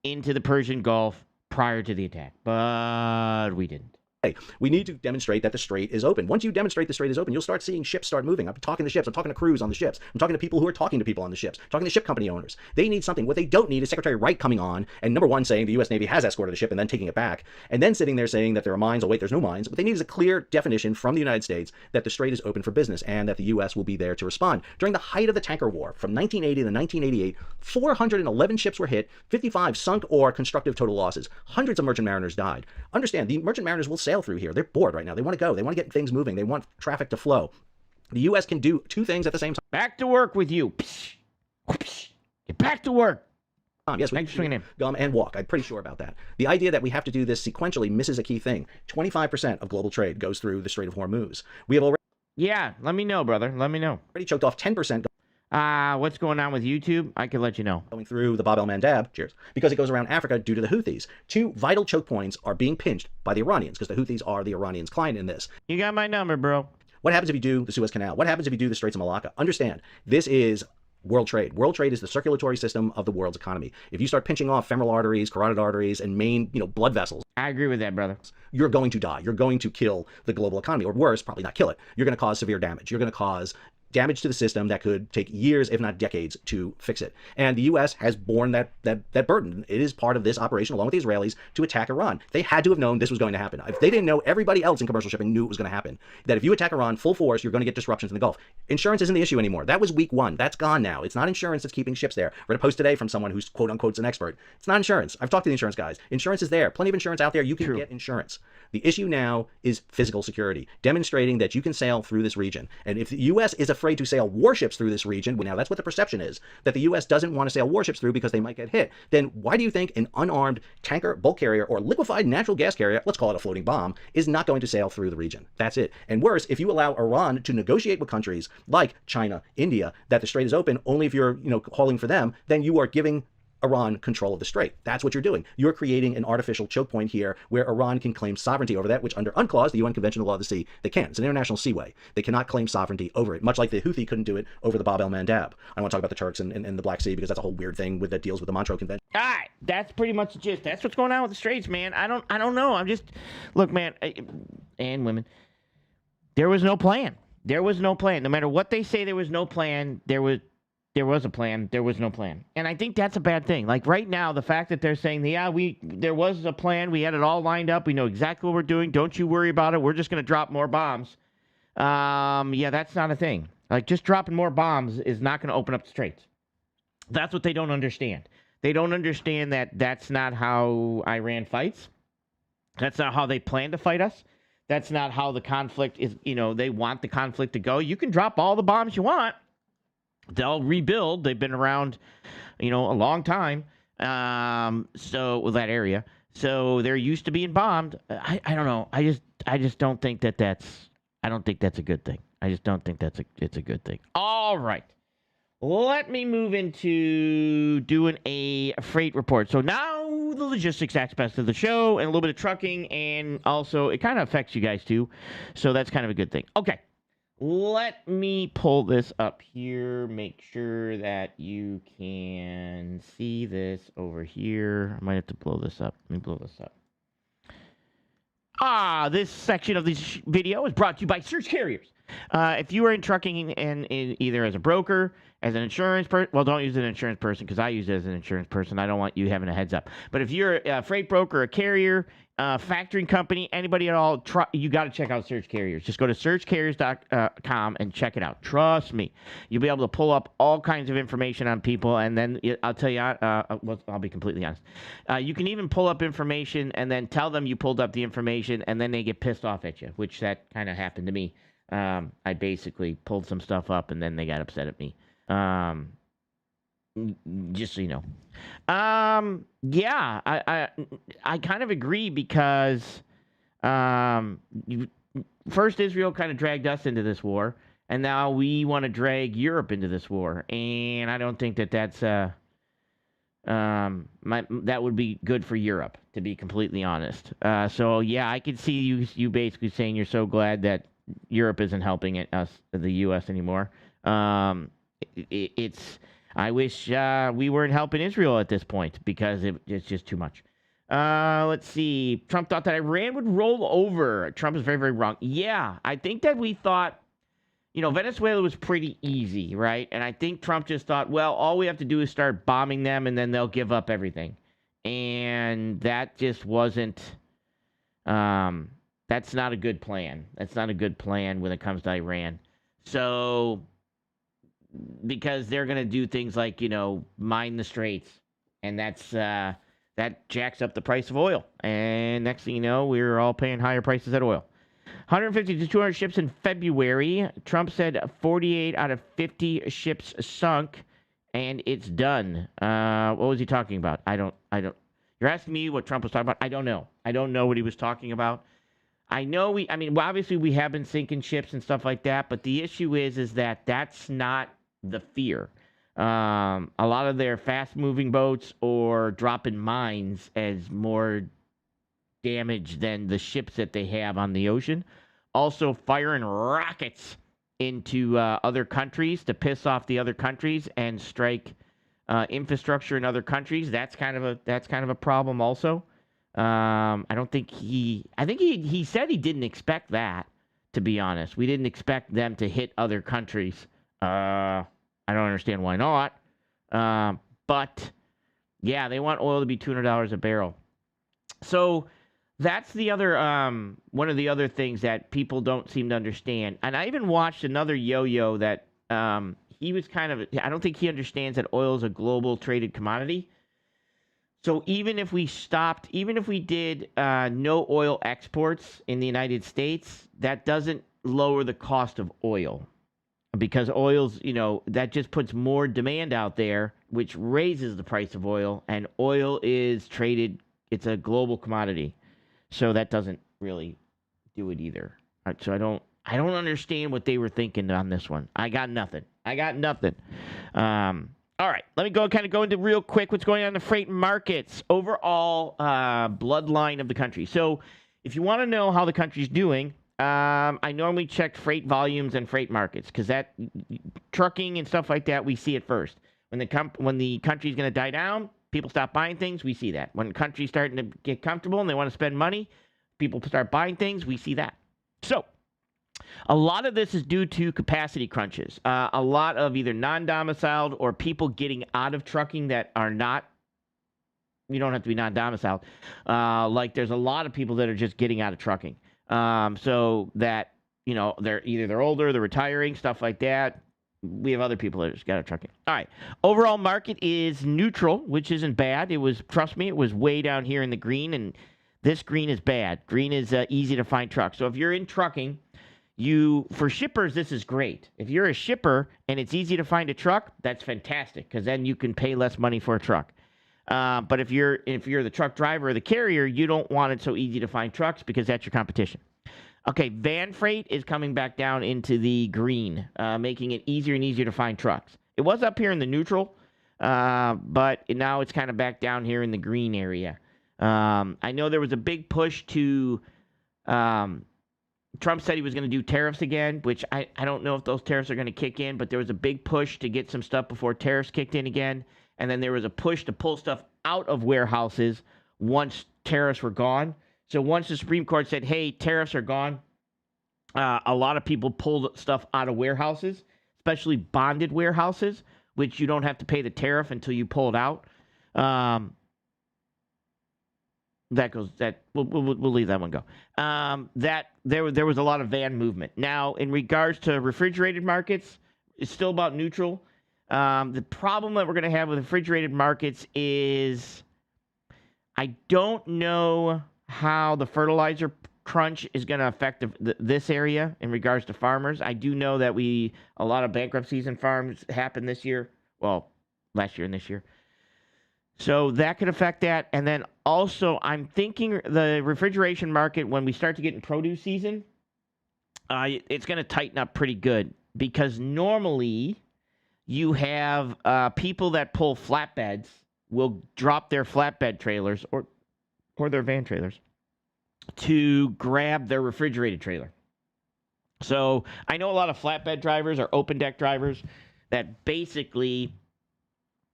into the Persian Gulf prior to the attack, but we didn't. We need to demonstrate that the strait is open. Once you demonstrate the strait is open, you'll start seeing ships start moving. I'm talking to ships. I'm talking to crews on the ships. I'm talking to people who are talking to people on the ships. I'm talking to ship company owners. They need something. What they don't need is Secretary Wright coming on and, number one, saying the U.S. Navy has escorted the ship and then taking it back, and then sitting there saying that there are mines. Oh, wait, there's no mines. What they need is a clear definition from the United States that the strait is open for business and that the U.S. will be there to respond. During the height of the tanker war, from 1980 to 1988, 411 ships were hit, 55 sunk or constructive total losses. Hundreds of merchant mariners died. Understand, the merchant mariners will sail through here. They're bored right now. They want to go. They want to get things moving. They want traffic to flow. The U.S. can do two things at the same time. Back to work with you. Get back to work. Yes, we can gum and walk. I'm pretty sure about that. The idea that we have to do this sequentially misses a key thing. 25% of global trade goes through the Strait of Hormuz. We have already... Yeah, let me know, brother. Let me know. Already choked off 10%. What's going on with YouTube? I can let you know. Going through the Bab el-Mandab, cheers, because it goes around Africa due to the Houthis. 2 vital choke points are being pinched by the Iranians, because the Houthis are the Iranians' client in this. You got my number, bro. What happens if you do the Suez Canal? What happens if you do the Straits of Malacca? Understand, this is world trade. World trade is the circulatory system of the world's economy. If you start pinching off femoral arteries, carotid arteries, and main, blood vessels, I agree with that, brother. You're going to die. You're going to kill the global economy, or worse, probably not kill it. You're going to cause severe damage. You're going to cause damage to the system that could take years, if not decades, to fix it. And the U.S. has borne that burden. It is part of this operation, along with the Israelis, to attack Iran. They had to have known this was going to happen. If they didn't know, everybody else in commercial shipping knew it was going to happen. That if you attack Iran full force, you're going to get disruptions in the Gulf. Insurance isn't the issue anymore. That was week one. That's gone now. It's not insurance that's keeping ships there. Read a post today from someone who's quote-unquote an expert. It's not insurance. I've talked to the insurance guys. Insurance is there. Plenty of insurance out there. You can get insurance. The issue now is physical security, demonstrating that you can sail through this region. And if the U.S. is afraid to sail warships through this region, now that's what the perception is, that the U.S. doesn't want to sail warships through because they might get hit, then why do you think an unarmed tanker, bulk carrier, or liquefied natural gas carrier, let's call it a floating bomb, is not going to sail through the region? That's it. And worse, if you allow Iran to negotiate with countries like China, India, that the strait is open only if you're, calling for them, then you are giving Iran control of the strait. That's what you're doing. You're creating an artificial choke point here where Iran can claim sovereignty over that, which under UNCLOS, the UN Convention on the Law of the Sea, they can. It's an international seaway. They cannot claim sovereignty over it, much like the Houthi couldn't do it over the Bab el-Mandab. I want to talk about the Turks and the Black Sea because that's a whole weird thing that deals with the Montreux Convention. All right, that's pretty much the gist. That's what's going on with the straits, man. I don't know. I'm just, look, man, and women, there was no plan. There was no plan. No matter what they say, there was no plan. There was a plan. There was no plan. And I think that's a bad thing. Like right now, the fact that they're saying, there was a plan. We had it all lined up. We know exactly what we're doing. Don't you worry about it. We're just going to drop more bombs. That's not a thing. Like just dropping more bombs is not going to open up the straits. That's what they don't understand. They don't understand that that's not how Iran fights. That's not how they plan to fight us. That's not how the conflict is, they want the conflict to go. You can drop all the bombs you want. They'll rebuild. They've been around, a long time. So that area. So they're used to being bombed. I don't know. I just don't think that's a good thing. I just don't think it's a good thing. All right. Let me move into doing a freight report. So now the logistics aspect of the show and a little bit of trucking, and also it kind of affects you guys too. So that's kind of a good thing. Okay. Let me pull this up here, make sure that you can see this over here. I might have to blow this up. Let me blow this up. This section of this video is brought to you by Search Carriers. If you are in trucking and either as a broker, as an insurance person, well, don't use an insurance person because I use it as an insurance person. I don't want you having a heads up. But if you're a freight broker, a carrier, factoring company, anybody at all, you got to check out Search Carriers. Just go to searchcarriers.com and check it out. Trust me. You'll be able to pull up all kinds of information on people, and then I'll tell you, I'll be completely honest. You can even pull up information and then tell them you pulled up the information, and then they get pissed off at you, which that kind of happened to me. I basically pulled some stuff up, and then they got upset at me. Just so you know. I kind of agree because first Israel kind of dragged us into this war, and now we want to drag Europe into this war, and I don't think that's that would be good for Europe, to be completely honest. I could see you basically saying you're so glad that Europe isn't helping us, the U.S. anymore. I wish we weren't helping Israel at this point because it's just too much. Let's see. Trump thought that Iran would roll over. Trump is very, very wrong. Yeah, I think that we thought, Venezuela was pretty easy, right? And I think Trump just thought, well, all we have to do is start bombing them and then they'll give up everything. And that just wasn't, that's not a good plan. That's not a good plan when it comes to Iran. So, because they're going to do things like, mine the straits. And that jacks up the price of oil. And next thing you know, we're all paying higher prices at oil. 150 to 200 ships in February. Trump said 48 out of 50 ships sunk, and it's done. What was he talking about? I don't. You're asking me what Trump was talking about? I don't know. I don't know what he was talking about. I know obviously we have been sinking ships and stuff like that, but the issue is that that's not the fear. A lot of their fast-moving boats or dropping mines as more damage than the ships that they have on the ocean. Also firing rockets into other countries to piss off the other countries and strike infrastructure in other countries. That's kind of a problem also. I think he said he didn't expect that, to be honest. We didn't expect them to hit other countries. I don't understand why not. But yeah, they want oil to be $200 a barrel. So that's the other one of the other things that people don't seem to understand. And I even watched another yo-yo that he was I don't think he understands that oil is a global traded commodity. So even if we did no oil exports in the United States, that doesn't lower the cost of oil, because oil's, that just puts more demand out there, which raises the price of oil, and oil is traded, it's a global commodity. So that doesn't really do it either. So I don't understand what they were thinking on this one. I got nothing. All right, let me go into real quick what's going on in the freight markets. Overall bloodline of the country. So if you want to know how the country's doing, I normally check freight volumes and freight markets, because that trucking and stuff like that, we see it first. When the country's going to die down, people stop buying things, we see that. When the country's starting to get comfortable and they want to spend money, people start buying things, we see that. So a lot of this is due to capacity crunches. A lot of either non-domiciled or people getting out of trucking that are not, you don't have to be non-domiciled. Like there's a lot of people that are just getting out of trucking. So that, they're older, they're retiring, stuff like that. We have other people that just got out of trucking. All right. Overall market is neutral, which isn't bad. Trust me, it was way down here in the green, and this green is bad. Green is easy to find trucks. So if you're in trucking, for shippers, this is great. If you're a shipper and it's easy to find a truck, that's fantastic, because then you can pay less money for a truck. But if you're the truck driver or the carrier, you don't want it so easy to find trucks, because that's your competition. Okay, van freight is coming back down into the green, making it easier and easier to find trucks. It was up here in the neutral, but now it's kind of back down here in the green area. I know there was a big push to Trump said he was going to do tariffs again, which I don't know if those tariffs are going to kick in, but there was a big push to get some stuff before tariffs kicked in again. And then there was a push to pull stuff out of warehouses once tariffs were gone. So once the Supreme Court said, hey, tariffs are gone, a lot of people pulled stuff out of warehouses, especially bonded warehouses, which you don't have to pay the tariff until you pull it out. We'll leave that one go. There was a lot of van movement. Now, in regards to refrigerated markets, it's still about neutral. The problem that we're going to have with refrigerated markets is I don't know how the fertilizer crunch is going to affect this area in regards to farmers. I do know that a lot of bankruptcies in farms happened this year. Well, last year and this year. So that could affect that. And then also, I'm thinking the refrigeration market, when we start to get in produce season, it's going to tighten up pretty good, because normally you have people that pull flatbeds will drop their flatbed trailers or their van trailers to grab their refrigerated trailer. So I know a lot of flatbed drivers or open deck drivers that basically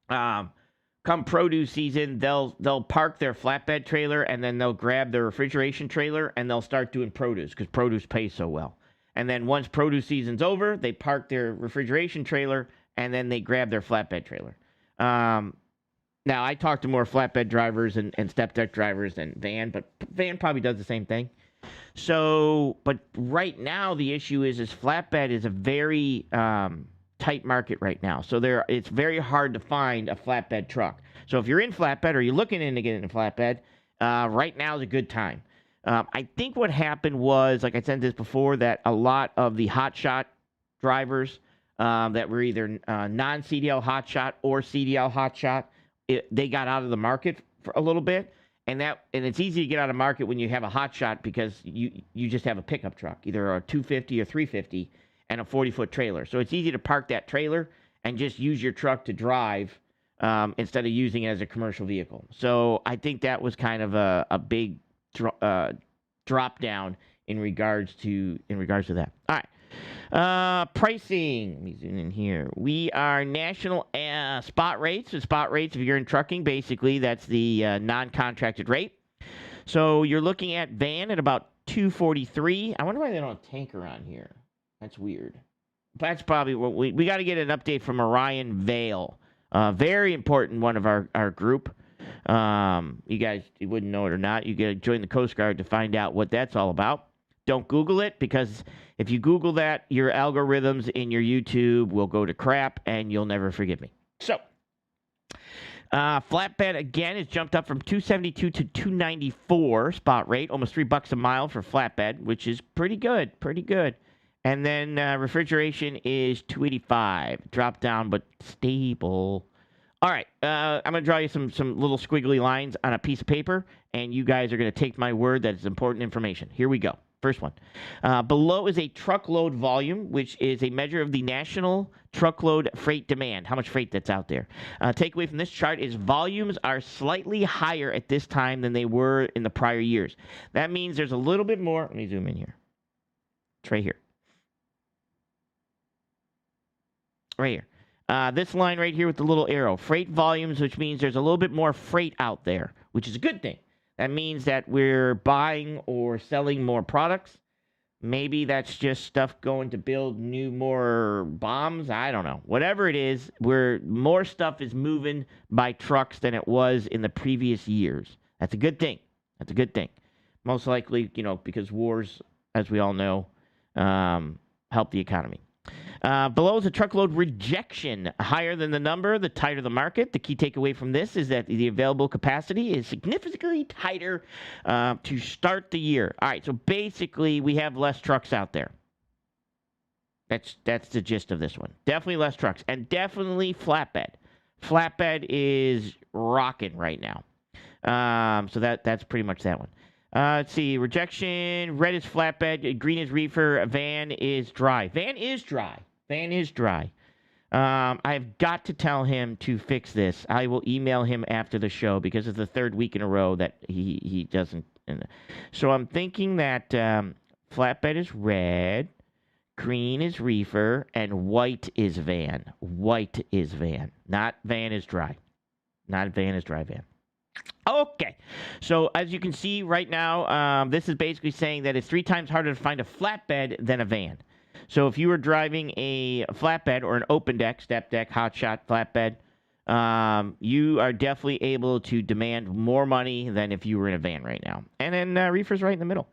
come produce season, they'll park their flatbed trailer and then they'll grab their refrigeration trailer and they'll start doing produce, because produce pays so well. And then once produce season's over, they park their refrigeration trailer and then they grab their flatbed trailer. Now, I talk to more flatbed drivers and step deck drivers than van, but van probably does the same thing. So, but right now the issue is flatbed is a very tight market right now. So it's very hard to find a flatbed truck. So if you're in flatbed or you're looking into getting in flatbed, right now is a good time. I think what happened was, like I said this before, that a lot of the hotshot drivers that were either non-CDL hotshot or CDL hotshot, they got out of the market for a little bit. And it's easy to get out of market when you have a hotshot, because you just have a pickup truck, either a 250 or 350 and a 40-foot trailer. So it's easy to park that trailer and just use your truck to drive instead of using it as a commercial vehicle. So I think that was kind of a big drop down in regards to that. All right. Pricing. Let me zoom in here. We are national spot rates. So spot rates, if you're in trucking, basically, that's the non-contracted rate. So you're looking at van at about $243. I wonder why they don't have tanker on here. That's weird. That's probably what we got to get an update from Orion Vale. Very important one of our group. You guys, you wouldn't know it or not. You got to join the Coast Guard to find out what that's all about. Don't Google it, because if you Google that, your algorithms in your YouTube will go to crap, and you'll never forgive me. So, flatbed, again, has jumped up from $272 to $294 spot rate, almost $3 a mile for flatbed, which is pretty good. And then refrigeration is $285, drop down but stable. All right, I'm going to draw you some little squiggly lines on a piece of paper, and you guys are going to take my word that it's important information. Here we go. First one. Below is a truckload volume, which is a measure of the national truckload freight demand, how much freight that's out there. Takeaway from this chart is volumes are slightly higher at this time than they were in the prior years. That means there's a little bit more. Let me zoom in here. It's right here. Right here. This line right here with the little arrow. Freight volumes, which means there's a little bit more freight out there, which is a good thing. That means that we're buying or selling more products. Maybe that's just stuff going to build more bombs. I don't know. Whatever it is, more stuff is moving by trucks than it was in the previous years. That's a good thing. Most likely, because wars, as we all know, help the economy. Below is a truckload rejection. Higher than the number, the tighter the market. The key takeaway from this is that the available capacity is significantly tighter to start the year. All right, so basically we have less trucks out there. That's the gist of this one. Definitely less trucks, and definitely flatbed. Flatbed is rocking right now. So that's pretty much that one. Let's see. Rejection. Red is flatbed. Green is reefer. Van is dry. I've got to tell him to fix this. I will email him after the show, because it's the third week in a row that he doesn't. So I'm thinking that flatbed is red, green is reefer, and white is van. Not van is dry. Van. Okay, so as you can see right now, this is basically saying that it's 3 times harder to find a flatbed than a van. So if you were driving a flatbed or an open deck, step deck, hot shot flatbed, you are definitely able to demand more money than if you were in a van right now. And then reefer's right in the middle.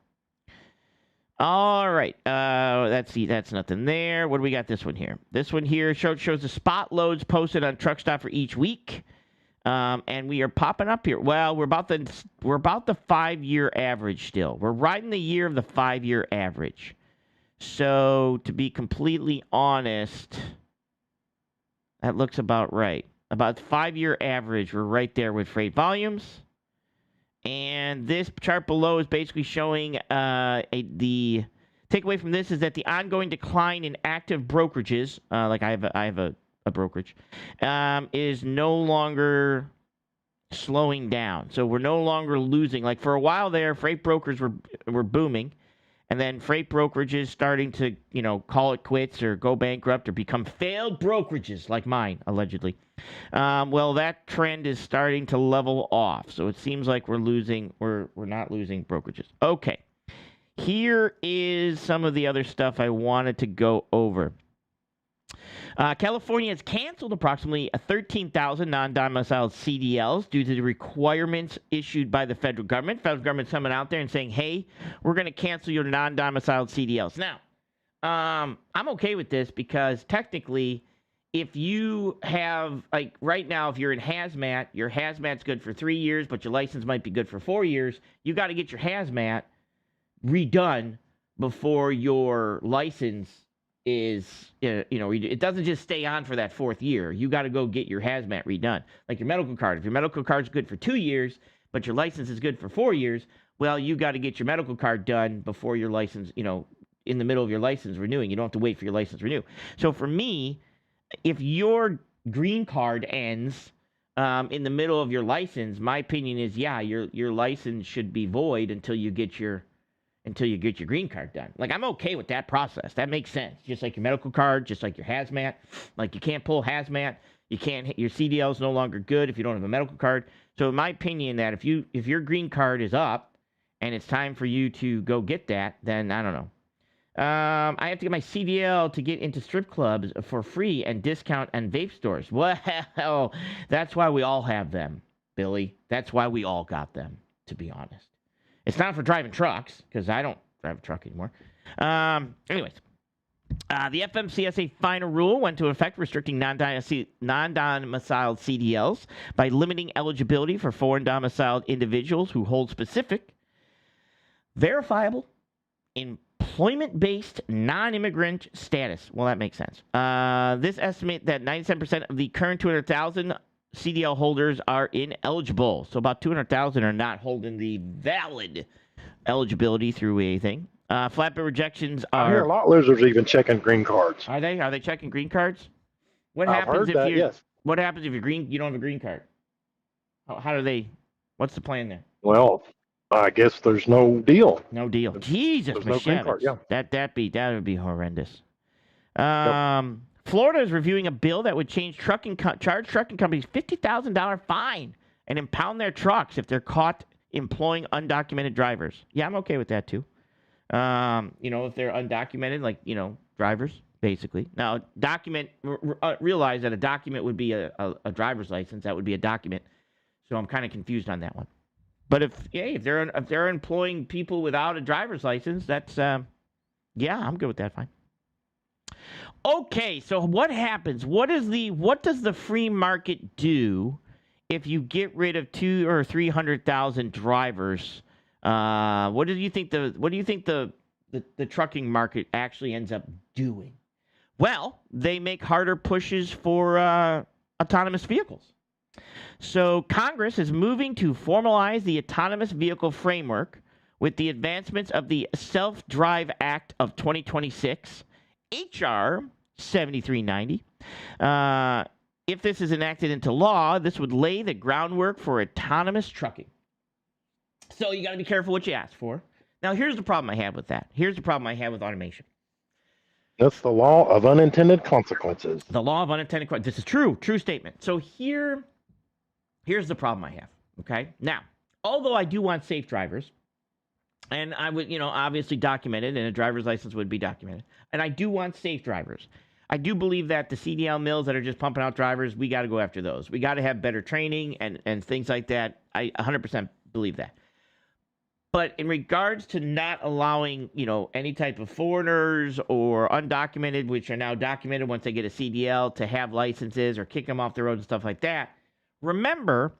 All right, that's nothing there. What do we got this one here? This one here shows the spot loads posted on Truckstop for each week. And we are popping up here. Well, we're about the 5-year average still. We're riding the year of the 5-year average. So to be completely honest, that looks about right. About the 5-year average, we're right there with freight volumes. And this chart below is basically showing the takeaway from this is that the ongoing decline in active brokerages, like I have a brokerage, is no longer slowing down. So we're no longer losing. Like for a while there, freight brokers were booming, and then freight brokerages starting to, call it quits or go bankrupt or become failed brokerages like mine, allegedly. Well, that trend is starting to level off. So it seems like we're not losing brokerages. Okay. Here is some of the other stuff I wanted to go over. California has canceled approximately 13,000 non-domiciled CDLs due to the requirements issued by the federal government. Federal government's coming out there and saying, hey, we're going to cancel your non-domiciled CDLs. Now, I'm okay with this because technically, if you have, like right now, if you're in hazmat, your hazmat's good for 3 years, but your license might be good for 4 years. You got to get your hazmat redone before your license is, it doesn't just stay on for that 4th year. You got to go get your hazmat redone. Like your medical card. If your medical card's good for 2 years, but your license is good for 4 years, well, you got to get your medical card done before your license, in the middle of your license renewing. You don't have to wait for your license renew. So for me, if your green card ends in the middle of your license, my opinion is, yeah, your license should be void until you get your until you get your green card done. Like, I'm okay with that process. That makes sense. Just like your medical card, just like your hazmat. Like, you can't pull hazmat. You can't, your CDL is no longer good if you don't have a medical card. So in my opinion, that if your green card is up and it's time for you to go get that, then I don't know. I have to get my CDL to get into strip clubs for free and discount and vape stores. Well, that's why we all have them, Billy. That's why we all got them, to be honest. It's not for driving trucks, because I don't drive a truck anymore. Anyways, the FMCSA final rule went into effect, restricting non-domiciled CDLs by limiting eligibility for foreign domiciled individuals who hold specific, verifiable, employment-based non-immigrant status. Well, that makes sense. This estimate that 97% of the current 200,000 CDL holders are ineligible. So about 200,000 are not holding the valid eligibility through a thing. Flatbed rejections are... I hear a lot of losers even checking green cards. Are they? Are they checking green cards? What I've happens heard if that, you? yes. What happens if you don't have a green card? How do they? What's the plan there? Well, I guess there's no deal. No deal. Jesus, there's no green card, yeah. That would be horrendous. Florida is reviewing a bill that would change charge trucking companies $50,000 fine and impound their trucks if they're caught employing undocumented drivers. Yeah, I'm okay with that too. If they're undocumented, like, drivers, basically. Now, realize that a document would be a driver's license. That would be a document. So I'm kind of confused on that one. But if they're employing people without a driver's license, that's, I'm good with that, fine. Okay, so what happens? What does the free market do if you get rid of 200,000 or 300,000 drivers? What do you think the trucking market actually ends up doing? Well, they make harder pushes for autonomous vehicles. So Congress is moving to formalize the autonomous vehicle framework with the advancements of the Self-Drive Act of 2026, H.R. 7390. If this is enacted into law, this would lay the groundwork for autonomous trucking. So you got to be careful what you ask for. Now, here's the problem I have with that. Here's the problem I have with automation. That's the law of unintended consequences. The law of unintended consequences. This is true. True statement. So here's the problem I have. Okay? Now, although I do want safe drivers, and I would, obviously documented, and a driver's license would be documented, and I do want safe drivers. I do believe that the CDL mills that are just pumping out drivers, we got to go after those. We got to have better training and things like that. I 100% believe that. But in regards to not allowing, any type of foreigners or undocumented, which are now documented once they get a CDL, to have licenses or kick them off the road and stuff like that, remember,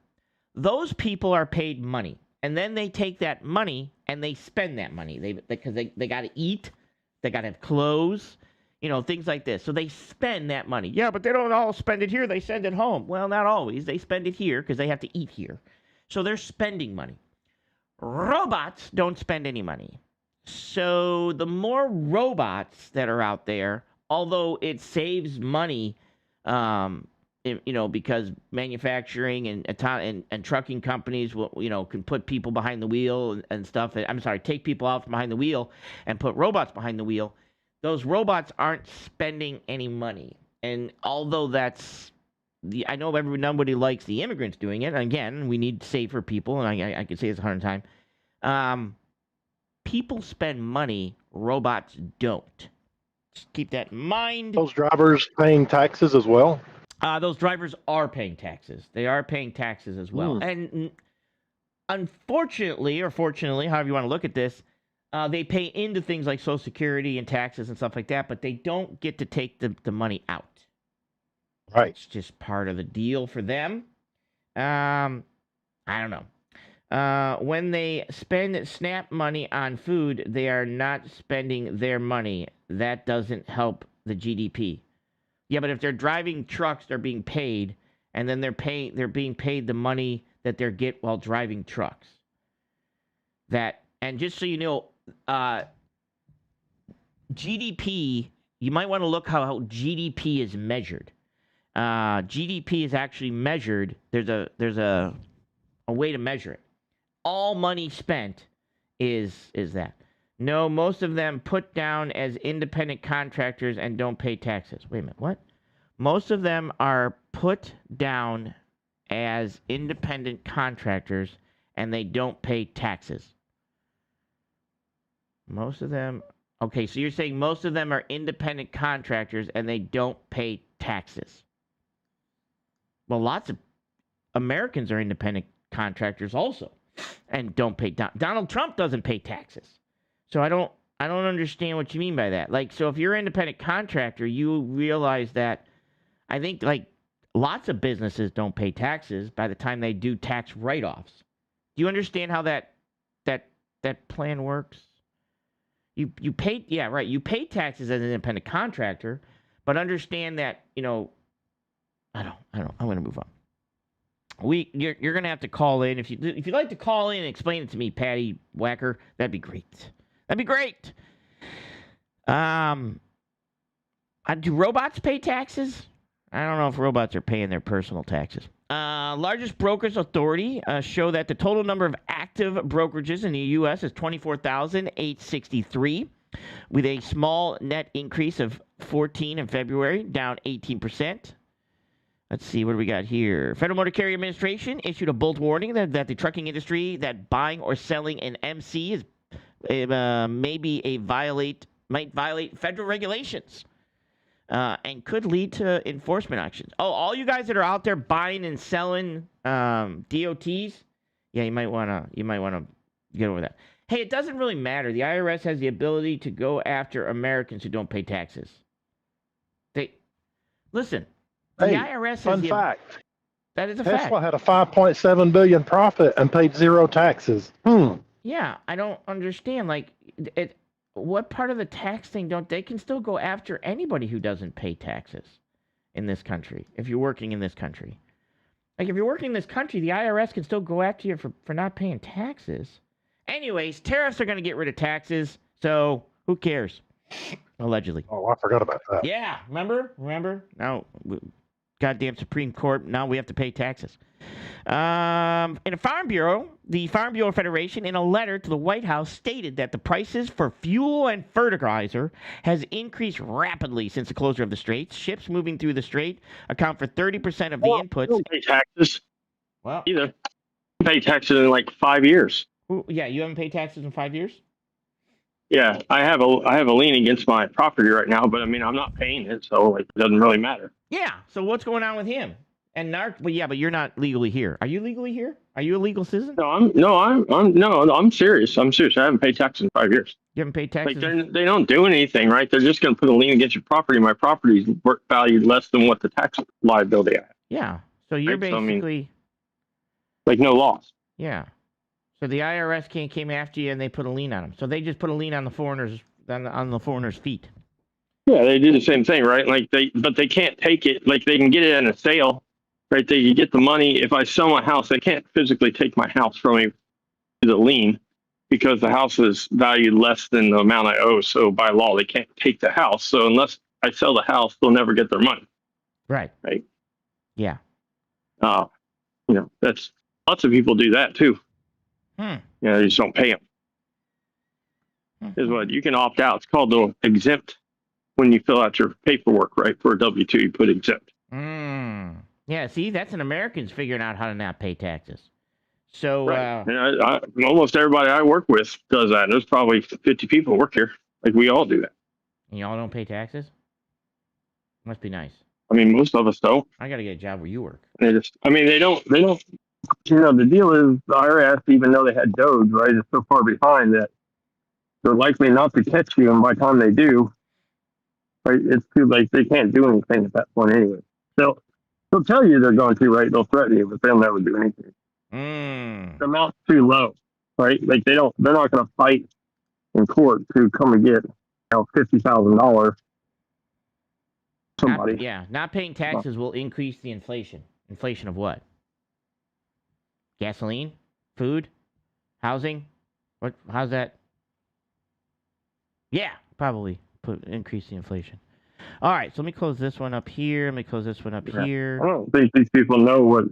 those people are paid money. And then they take that money and they spend that money. Because they got to eat, they got to have clothes, things like this. So they spend that money. Yeah, but they don't all spend it here. They send it home. Well, not always. They spend it here because they have to eat here. So they're spending money. Robots don't spend any money. So the more robots that are out there, although it saves money, because manufacturing and trucking companies will, can put people behind the wheel and stuff. Take people out from behind the wheel and put robots behind the wheel. Those robots aren't spending any money. And although I know nobody likes the immigrants doing it. And again, we need safer people, and I could say this 100 times. People spend money, robots don't. Just keep that in mind. Those drivers paying taxes as well? Those drivers are paying taxes. They are paying taxes as well. And unfortunately, or fortunately, however you want to look at this, they pay into things like Social Security and taxes and stuff like that, but they don't get to take the money out. Right. It's just part of the deal for them. I don't know. When they spend SNAP money on food, they are not spending their money. That doesn't help the GDP. Yeah, but if they're driving trucks, they're being paid, and then they're being paid the money that they get while driving trucks. And just so you know, GDP, you might want to look how GDP is measured. GDP is actually measured. There's a way to measure it. All money spent is that. No, most of them put down as independent contractors and don't pay taxes. Wait a minute, what? Most of them are put down as independent contractors and they don't pay taxes. Most of them... Okay, so you're saying most of them are independent contractors and they don't pay taxes. Well, lots of Americans are independent contractors also and don't pay... Donald Trump doesn't pay taxes. So I don't understand what you mean by that. Like, so if you're an independent contractor, you realize that I think, like, lots of businesses don't pay taxes by the time they do tax write-offs. Do you understand how that plan works? You pay, yeah, right. You pay taxes as an independent contractor, but understand that, you know, I don't. I'm going to move on. You're going to have to call in if you'd like to call in and explain it to me, Patty Whacker. That'd be great. That'd be great. Do robots pay taxes? I don't know if robots are paying their personal taxes. Largest brokers authority show that the total number of active brokerages in the U.S. is 24,863, with a small net increase of 14 in February, down 18%. Let's see, what do we got here? Federal Motor Carrier Administration issued a bold warning that the trucking industry that buying or selling an MC is might violate federal regulations. And could lead to enforcement actions. Oh, all you guys that are out there buying and selling DOTs, yeah, you might wanna get over that. Hey, it doesn't really matter. The IRS has the ability to go after Americans who don't pay taxes. Listen. The IRS fun has fact. That is a fact. Tesla had a $5.7 billion profit and paid zero taxes. Yeah, I don't understand. Like, what part of the tax thing they can still go after anybody who doesn't pay taxes in this country, if you're working in this country. Like, if you're working in this country, the IRS can still go after you for not paying taxes. Anyways, tariffs are going to get rid of taxes, so who cares? Allegedly. Oh, I forgot about that. Yeah, remember? Now, goddamn Supreme Court, now we have to pay taxes. In a Farm Bureau, the Farm Bureau Federation, in a letter to the White House, stated that the prices for fuel and fertilizer has increased rapidly since the closure of the straits. Ships moving through the strait account for 30% of the inputs. You don't pay taxes. Well, either. You pay taxes in like 5 years. Yeah, you haven't paid taxes in 5 years? Yeah, I have a lien against my property right now, but I mean I'm not paying it, so like it doesn't really matter. Yeah. So what's going on with him? And but you're not legally here. Are you legally here? Are you a legal citizen? No, I'm serious. I'm serious. I haven't paid taxes in 5 years. You haven't paid taxes? Like they don't do anything, right? They're just going to put a lien against your property. My property's valued less than what the tax liability I have. Yeah. So you're basically like no loss. Yeah. So the IRS came after you and they put a lien on them. So they just put a lien on the foreigners on the foreigners' feet. Yeah, they do the same thing, right? Like but they can't take it. Like they can get it in a sale, right? They can get the money. If I sell my house, they can't physically take my house from me to the lien because the house is valued less than the amount I owe. So by law, they can't take the house. So unless I sell the house, they'll never get their money. Right. Right. Yeah. That's lots of people do that too. They just don't pay them. Is what you can opt out. It's called the exempt. When you fill out your paperwork, right, for a W-2, you put exempt. Yeah, see, that's an American's figuring out how to not pay taxes. So, right. Almost everybody I work with does that. There's probably 50 people who work here. Like, we all do that. And y'all don't pay taxes? Must be nice. I mean, most of us don't. I got to get a job where you work. They don't. The deal is the IRS, even though they had Doge, right, is so far behind that they're likely not to catch you, and by the time they do, right, it's too late. They can't do anything at that point anyway. They'll tell you they're going to, right? They'll threaten you, but they'll never do anything. The amount's too low, right? Like they're not going to fight in court to come and get $50,000. Somebody. Not paying taxes will increase the inflation. Inflation of what? Gasoline, food, housing. What? How's that? Yeah, probably increase the inflation. All right, so let me close this one up here. Let me close this one up here. I don't think these people know what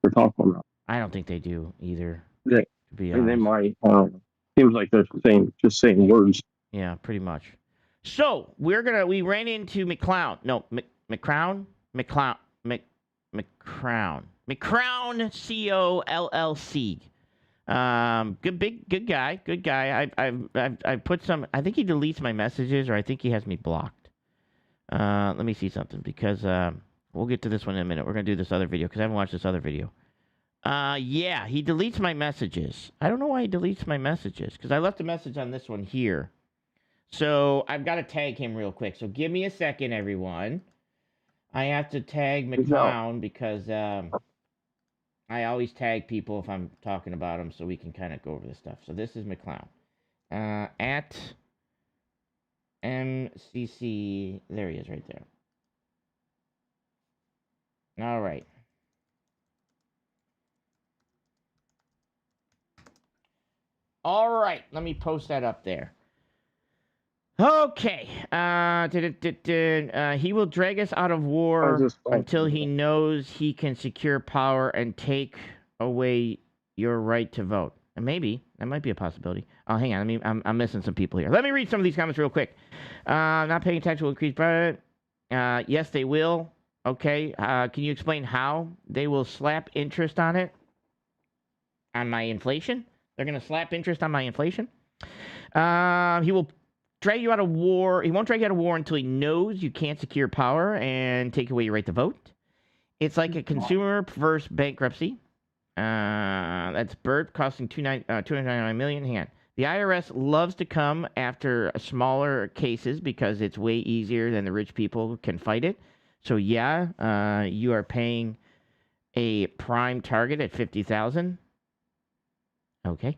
we're talking about. I don't think they do either. Yeah, to be honest. they might. I don't know. Seems like they're just saying words. Yeah, pretty much. So we ran into McClown. No, McCrown? McClown. McCrown. McCrown CO LLC. Good guy. I put some. I think he deletes my messages, or I think he has me blocked. Let me see something, because we'll get to this one in a minute. We're gonna do this other video because I haven't watched this other video. Yeah, he deletes my messages. I don't know why he deletes my messages, because I left a message on this one here. So I've got to tag him real quick. So give me a second, everyone. I have to tag McClown because I always tag people if I'm talking about them, so we can kind of go over this stuff. So this is McClown. At MCC. There he is right there. All right. All right, let me post that up there. Okay. He will drag us out of war until he knows he can secure power and take away your right to vote. And maybe that might be a possibility. Oh, hang on. I'm missing some people here. Let me read some of these comments real quick. Not paying tax will increase, but yes, they will. Okay. Can you explain how they will slap interest on it? On my inflation? They're going to slap interest on my inflation. He will drag you out of war. He won't drag you out of war until he knows you can't secure power and take away your right to vote. It's like a consumer perverse bankruptcy. That's Burt costing $299 million. Hang on. The IRS loves to come after smaller cases because it's way easier than the rich people can fight it. So yeah, you are paying a prime target at $50,000. Okay.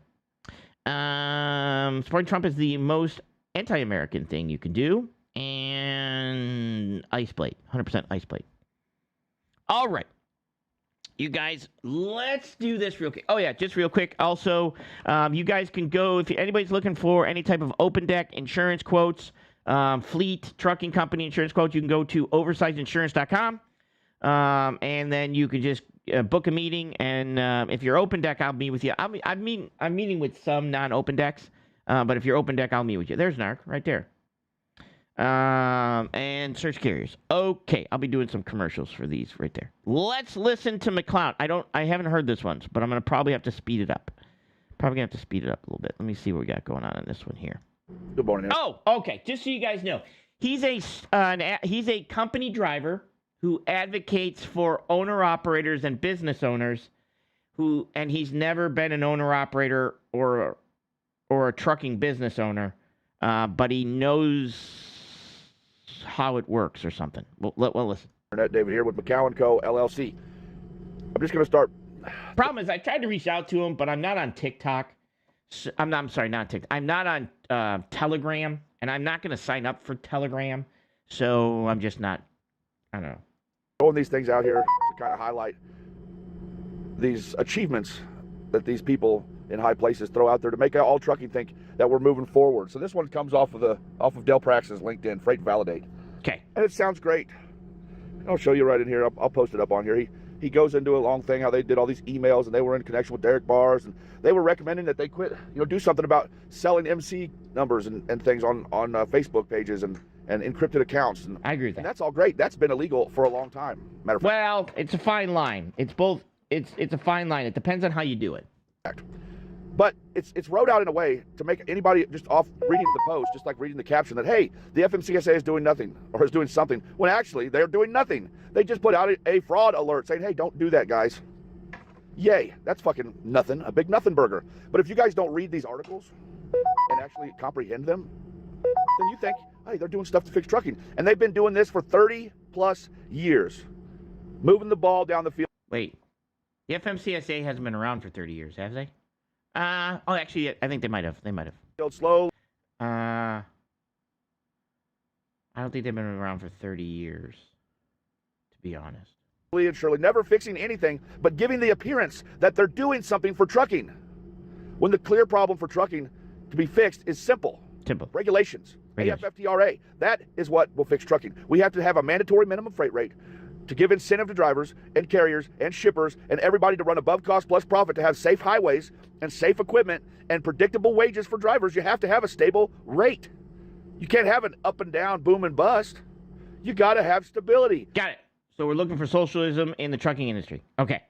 Supporting Trump is the most anti-American thing you can do. And ice plate. 100% ice plate. All right. You guys, let's do this real quick. Oh, yeah, just real quick. Also, you guys can go, if anybody's looking for any type of open deck insurance quotes, fleet, trucking company insurance quotes, you can go to oversizeinsurance.com. And then you can just book a meeting, and if you're open deck, I'll meet with you. I'm meeting with some non-open decks, but if you're open deck, I'll meet with you. There's NARC right there. And search carriers. Okay, I'll be doing some commercials for these right there. Let's listen to McClown. I haven't heard this one, but I'm gonna probably have to speed it up. Probably gonna have to speed it up a little bit. Let me see what we got going on in this one here. Good morning. Oh, okay. Just so you guys know, he's a company driver who advocates for owner-operators and business owners and he's never been an owner-operator or a trucking business owner, but he knows how it works or something. Well, listen. David here with McCowan Co. LLC. I'm just going to start. Problem is, I tried to reach out to him, but I'm not on TikTok. I'm sorry, not TikTok. I'm not on Telegram, and I'm not going to sign up for Telegram, so I'm just not, I don't know. Throwing these things out here to kind of highlight these achievements that these people in high places throw out there to make all trucking think that we're moving forward. So this one comes off of Del Prax's LinkedIn, Freight Validate. Okay. And it sounds great. I'll show you right in here. I'll post it up on here. He goes into a long thing how they did all these emails and they were in connection with Derek Bars and they were recommending that they quit, do something about selling MC numbers and things on Facebook pages and encrypted accounts. And I agree with that. And that's all great. That's been illegal for a long time. Matter of fact. Well, it's a fine line. It's both. It's a fine line. It depends on how you do it. But it's wrote out in a way to make anybody just off reading the post, just like reading the caption, that, hey, the FMCSA is doing nothing or is doing something, when actually they're doing nothing. They just put out a fraud alert saying, hey, don't do that, guys. Yay, that's fucking nothing, a big nothing burger. But if you guys don't read these articles and actually comprehend them, then you think, hey, they're doing stuff to fix trucking. And they've been doing this for 30 plus years, moving the ball down the field. Wait, the FMCSA hasn't been around for 30 years, have they? Actually, I think they might have. Slow. I don't think they've been around for 30 years, to be honest. And surely never fixing anything, but giving the appearance that they're doing something for trucking. When the clear problem for trucking to be fixed is simple. Regulations. AFFTRA. That is what will fix trucking. We have to have a mandatory minimum freight rate to give incentive to drivers and carriers and shippers and everybody to run above cost plus profit to have safe highways and safe equipment and predictable wages for drivers, you have to have a stable rate. You can't have an up and down, boom and bust. You got to have stability. Got it. So we're looking for socialism in the trucking industry. Okay.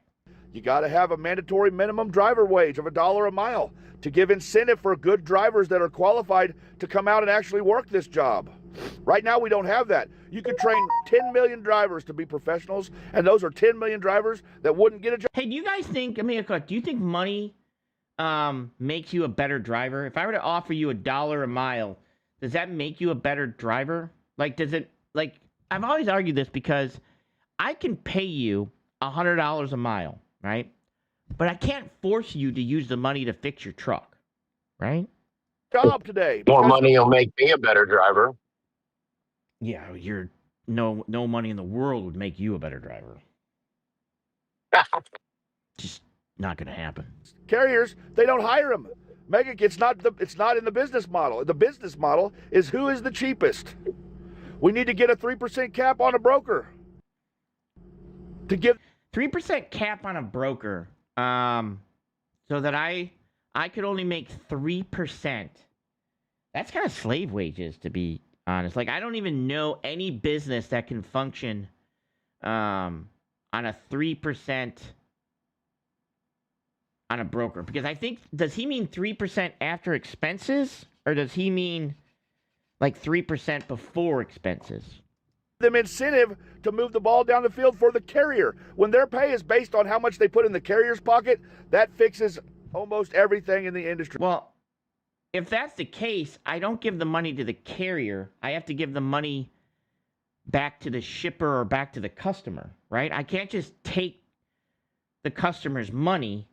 You got to have a mandatory minimum driver wage of $1 a mile to give incentive for good drivers that are qualified to come out and actually work this job. Right now, we don't have that. You could train 10 million drivers to be professionals, and those are 10 million drivers that wouldn't get a job. Hey, do you guys think, do you think money makes you a better driver? If I were to offer you $1 a mile, does that make you a better driver? Like, does it, like, I've always argued this because I can pay you $100 a mile, right? But I can't force you to use the money to fix your truck, right? Job today. More money will make me a better driver. Yeah, no money in the world would make you a better driver. Just not going to happen. Carriers, they don't hire them. It's not in the business model. The business model is who is the cheapest. We need to get a 3% cap on a broker. To give 3% cap on a broker, so that I could only make 3%. That's kind of slave wages, to be honest. Like, I don't even know any business that can function on a 3% on a broker. Because I think, does he mean 3% after expenses? Or does he mean like 3% before expenses? Them incentive to move the ball down the field for the carrier. When their pay is based on how much they put in the carrier's pocket, that fixes almost everything in the industry. Well, if that's the case, I don't give the money to the carrier. I have to give the money back to the shipper or back to the customer, right? I can't just take the customer's money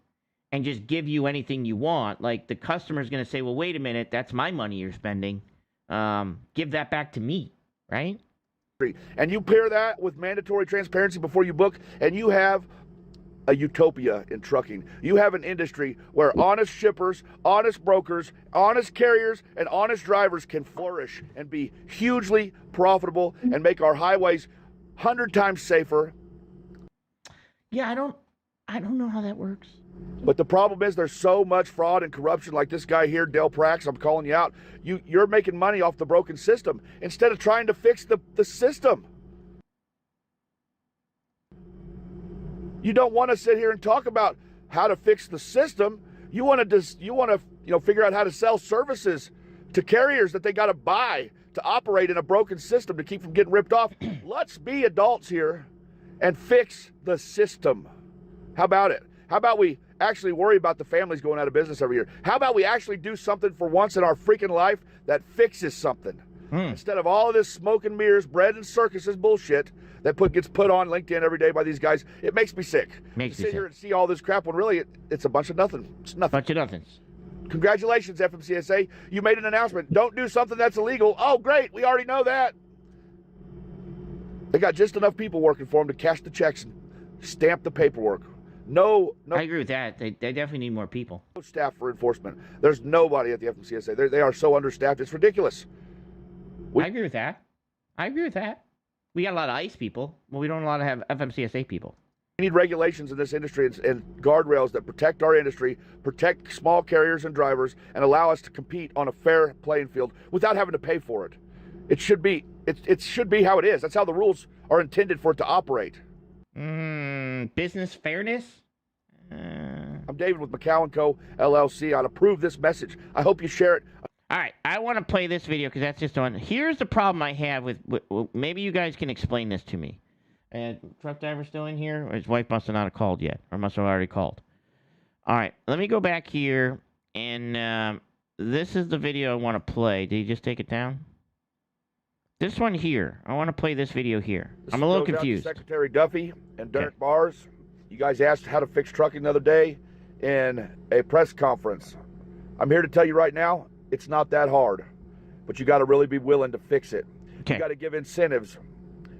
and just give you anything you want. Like, the customer's going to say, well, wait a minute, that's my money you're spending. Give that back to me, right? And you pair that with mandatory transparency before you book, and you have a utopia in trucking. You have an industry where honest shippers, honest brokers, honest carriers, and honest drivers can flourish and be hugely profitable and make our highways 100 times safer. Yeah, I don't know how that works. But the problem is there's so much fraud and corruption, like this guy here, Del Prax, I'm calling you out. You're making money off the broken system instead of trying to fix the system. You don't want to sit here and talk about how to fix the system. You want to figure out how to sell services to carriers that they got to buy to operate in a broken system to keep from getting ripped off. Let's be adults here and fix the system. How about it? How about we actually worry about the families going out of business every year? How about we actually do something for once in our freaking life that fixes something? Instead of all of this smoke and mirrors, bread and circuses bullshit that gets put on LinkedIn every day by these guys, it makes me sick. Makes to me sit here and see all this crap when really it's a bunch of nothing. It's nothing. Bunch of nothings. Congratulations, FMCSA. You made an announcement. Don't do something that's illegal. Oh, great. We already know that. They got just enough people working for them to cash the checks and stamp the paperwork. No. I agree with that. They definitely need more people. No staff for enforcement. There's nobody at the FMCSA. They are so understaffed. It's ridiculous. I agree with that. We got a lot of ICE people, but we don't have a lot of FMCSA people. We need regulations in this industry and guardrails that protect our industry, protect small carriers and drivers, and allow us to compete on a fair playing field without having to pay for it. It should be how it is. That's how the rules are intended for it to operate. Business fairness? I'm David with McCow & Co. LLC. I'll approve this message. I hope you share it. All right, I want to play this video because that's just one. Here's the problem I have with maybe you guys can explain this to me. Truck driver still in here? Or his wife must have not have called yet, or must have already called. All right, let me go back here, and this is the video I want to play. Did you just take it down? This one here. I want to play this video here. I'm a little confused. Secretary Duffy and Derek Bars, you guys asked how to fix trucking the other day in a press conference. I'm here to tell you right now, it's not that hard, but you got to really be willing to fix it. Okay. You got to give incentives.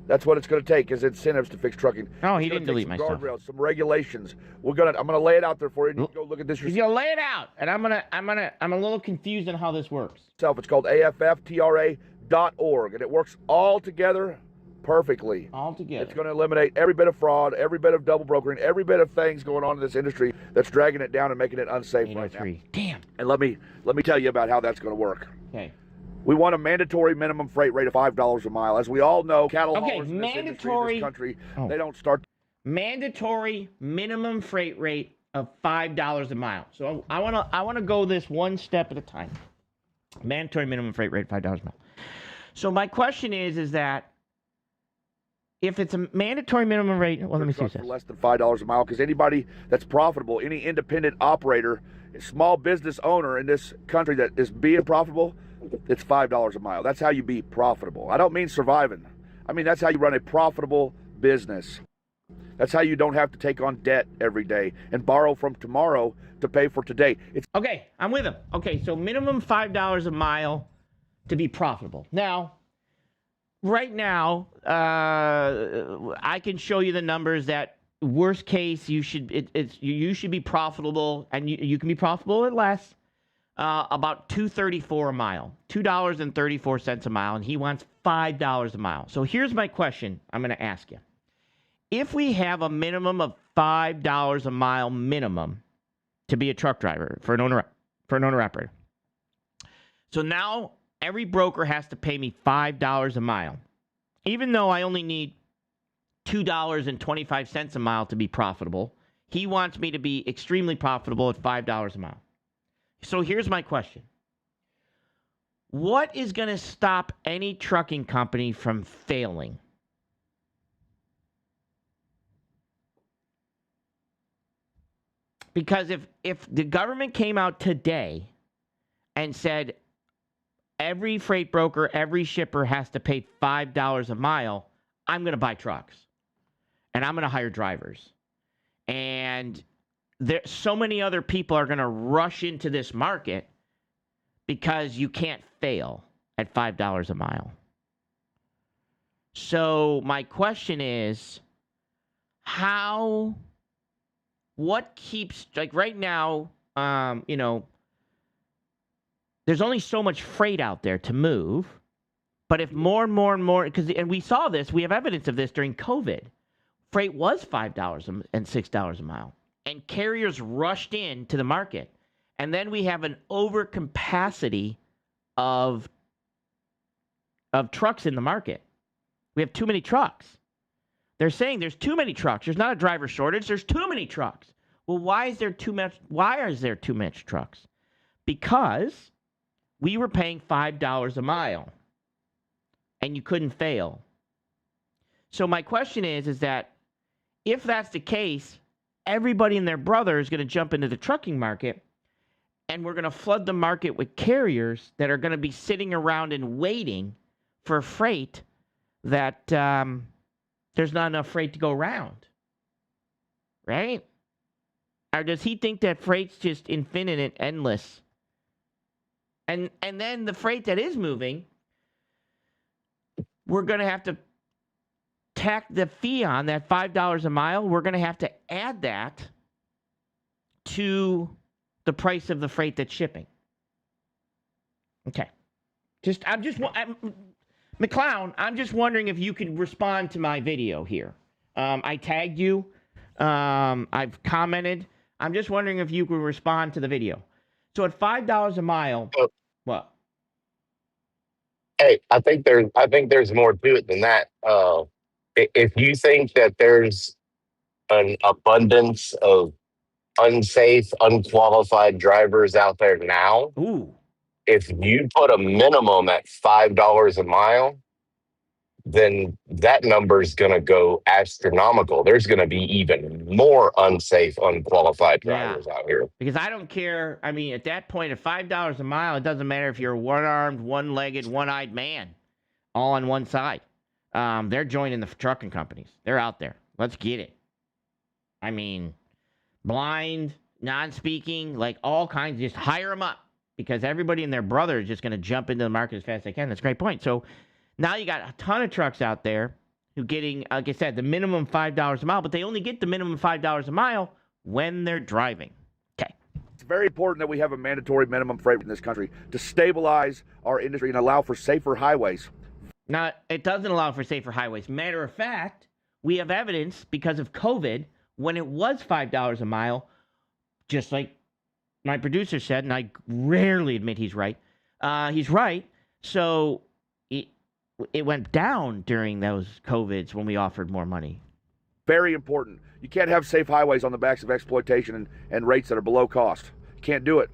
That's what it's going to take, is incentives to fix trucking. Oh, he didn't delete my stuff. Guardrails, some regulations. I'm gonna lay it out there for you. You can go look at this yourself. He's gonna lay it out, and I'm a little confused on how this works. It's called AFFTRA.org, and it works all together perfectly. All together. It's going to eliminate every bit of fraud, every bit of double brokering, every bit of things going on in this industry that's dragging it down and making it unsafe right now. Damn. And let me tell you about how that's going to work. Okay. We want a mandatory minimum freight rate of $5 a mile. As we all know, cattle haulers in this industry, in this country, they don't start. Mandatory minimum freight rate of $5 a mile. So I want to go this one step at a time. Mandatory minimum freight rate, $5 a mile. So my question is that if it's a mandatory minimum rate, well, let me see what it says. For less than $5 a mile, because anybody that's profitable, any independent operator, small business owner in this country that is being profitable, it's $5 a mile. That's how you be profitable. I don't mean surviving. I mean, that's how you run a profitable business. That's how you don't have to take on debt every day and borrow from tomorrow to pay for today. Okay, I'm with him. Okay, so minimum $5 a mile to be profitable. Now, right now, I can show you the numbers that worst case you should be profitable, and you can be profitable at less. About $2.34 a mile, $2.34 a mile, and he wants $5 a mile. So here's my question I'm going to ask you. If we have a minimum of $5 a mile minimum to be a truck driver for an owner operator, so now every broker has to pay me $5 a mile, even though I only need $2.25 a mile to be profitable. He wants me to be extremely profitable at $5 a mile. So here's my question. What is going to stop any trucking company from failing? Because if the government came out today and said every freight broker, every shipper has to pay $5 a mile, I'm going to buy trucks. And I'm going to hire drivers. And so many other people are going to rush into this market because you can't fail at $5 a mile. So my question is, what keeps, like right now, there's only so much freight out there to move. But if more and more, and we saw this, we have evidence of this during COVID. Freight was $5 and $6 a mile. And carriers rushed into the market. And then we have an overcapacity of trucks in the market. We have too many trucks. They're saying there's too many trucks. There's not a driver shortage. There's too many trucks. Well, why is there too much trucks? Because we were paying $5 a mile. And you couldn't fail. So my question is that if that's the case, everybody and their brother is going to jump into the trucking market, and we're going to flood the market with carriers that are going to be sitting around and waiting for freight that there's not enough freight to go around. Right? Or does he think that freight's just infinite and endless? And then the freight that is moving, we're going to have to tack the fee on that $5 a mile. We're going to have to add that to the price of the freight that's shipping. Okay. McClown, I'm just wondering if you could respond to my video here. I tagged you. I've commented. I'm just wondering if you could respond to the video. So at $5 a mile, what? Hey, I think there's more to it than that. If you think that there's an abundance of unsafe, unqualified drivers out there now, if you put a minimum at $5 a mile, then that number is going to go astronomical. There's going to be even more unsafe, unqualified drivers out here. Because I don't care. I mean, at that point, at $5 a mile, it doesn't matter if you're a one-armed, one-legged, one-eyed man, all on one side. They're joining the trucking companies. They're out there. Let's get it. I mean, blind, non-speaking, like all kinds. Just hire them up because everybody and their brother is just going to jump into the market as fast as they can. That's a great point. So now you got a ton of trucks out there who getting, like I said, the minimum $5 a mile, but they only get the minimum $5 a mile when they're driving. Okay. It's very important that we have a mandatory minimum freight in this country to stabilize our industry and allow for safer highways. It doesn't allow for safer highways. Matter of fact, we have evidence because of COVID when it was $5 a mile, just like my producer said, and I rarely admit he's right. He's right. So it went down during those COVIDs when we offered more money. Very important. You can't have safe highways on the backs of exploitation and rates that are below cost. You can't do it.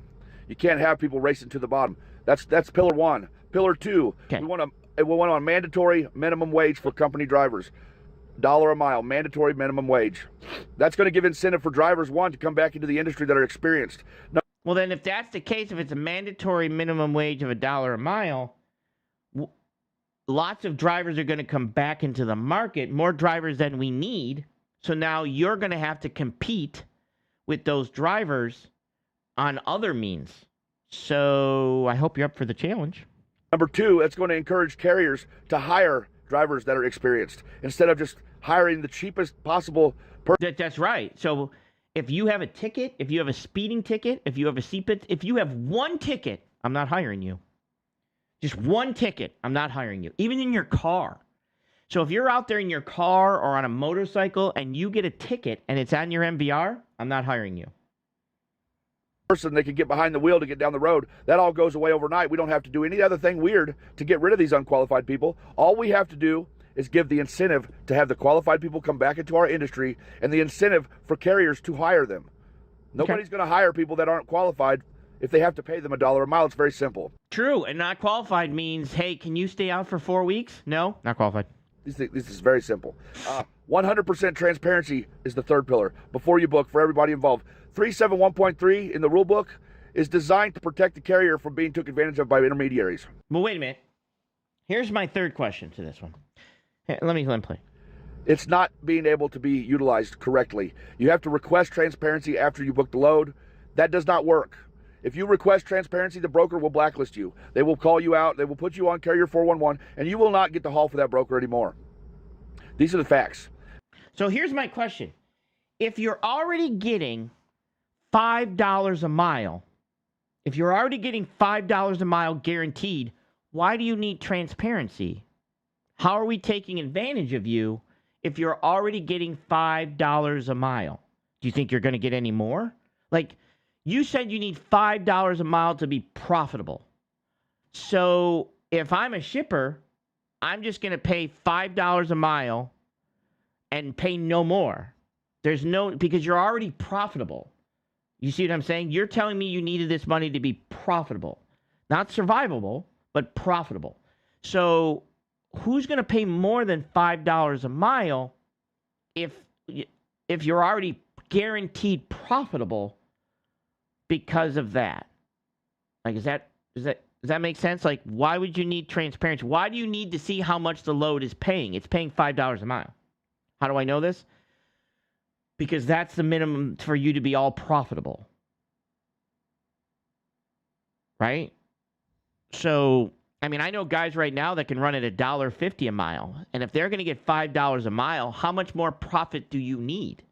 You can't have people racing to the bottom. That's pillar one. Pillar two, we want a mandatory minimum wage for company drivers. $1 a mile, mandatory minimum wage. That's going to give incentive for drivers, one, to come back into the industry that are experienced. Well, then if that's the case, if it's a mandatory minimum wage of $1 a mile, lots of drivers are going to come back into the market, more drivers than we need. So now you're going to have to compete with those drivers on other means. So I hope you're up for the challenge. Number two, it's going to encourage carriers to hire drivers that are experienced instead of just hiring the cheapest possible person. That's right. So if you have a ticket, if you have a speeding ticket, if you have a CPIT, if you have one ticket, I'm not hiring you. Just one ticket, I'm not hiring you. Even in your car. So if you're out there in your car or on a motorcycle and you get a ticket and it's on your MVR, I'm not hiring you. Person they can get behind the wheel to get down the road, that all goes away overnight. We don't have to do any other thing weird to get rid of these unqualified people. All we have to do is give the incentive to have the qualified people come back into our industry and the incentive for carriers to hire them. Nobody's going to hire people that aren't qualified if they have to pay them $1 a mile. It's very simple. True, and not qualified means, hey, can you stay out for 4 weeks? No, not qualified. This is very simple. 100% transparency is the third pillar before you book for everybody involved. 371.3 in the rule book is designed to protect the carrier from being took advantage of by intermediaries. Well, wait a minute. Here's my third question to this one. Hey, let me play. It's not being able to be utilized correctly. You have to request transparency after you book the load. That does not work. If you request transparency, the broker will blacklist you. They will call you out. They will put you on carrier 411, and you will not get the haul for that broker anymore. These are the facts. So here's my question. If you're already getting $5 a mile, if you're already getting $5 a mile guaranteed, why do you need transparency? How are we taking advantage of you if you're already getting $5 a mile? Do you think you're going to get any more? Like, you said you need $5 a mile to be profitable. So if I'm a shipper, I'm just going to pay $5 a mile and pay no more. Because you're already profitable. You see what I'm saying? You're telling me you needed this money to be profitable. Not survivable, but profitable. So who's going to pay more than $5 a mile if you're already guaranteed profitable because of that? Like, does that make sense? Like, why would you need transparency? Why do you need to see how much the load is paying? It's paying $5 a mile. How do I know this? Because that's the minimum for you to be all profitable. Right? So, I mean, I know guys right now that can run at $1.50 a mile. And if they're going to get $5 a mile, how much more profit do you need?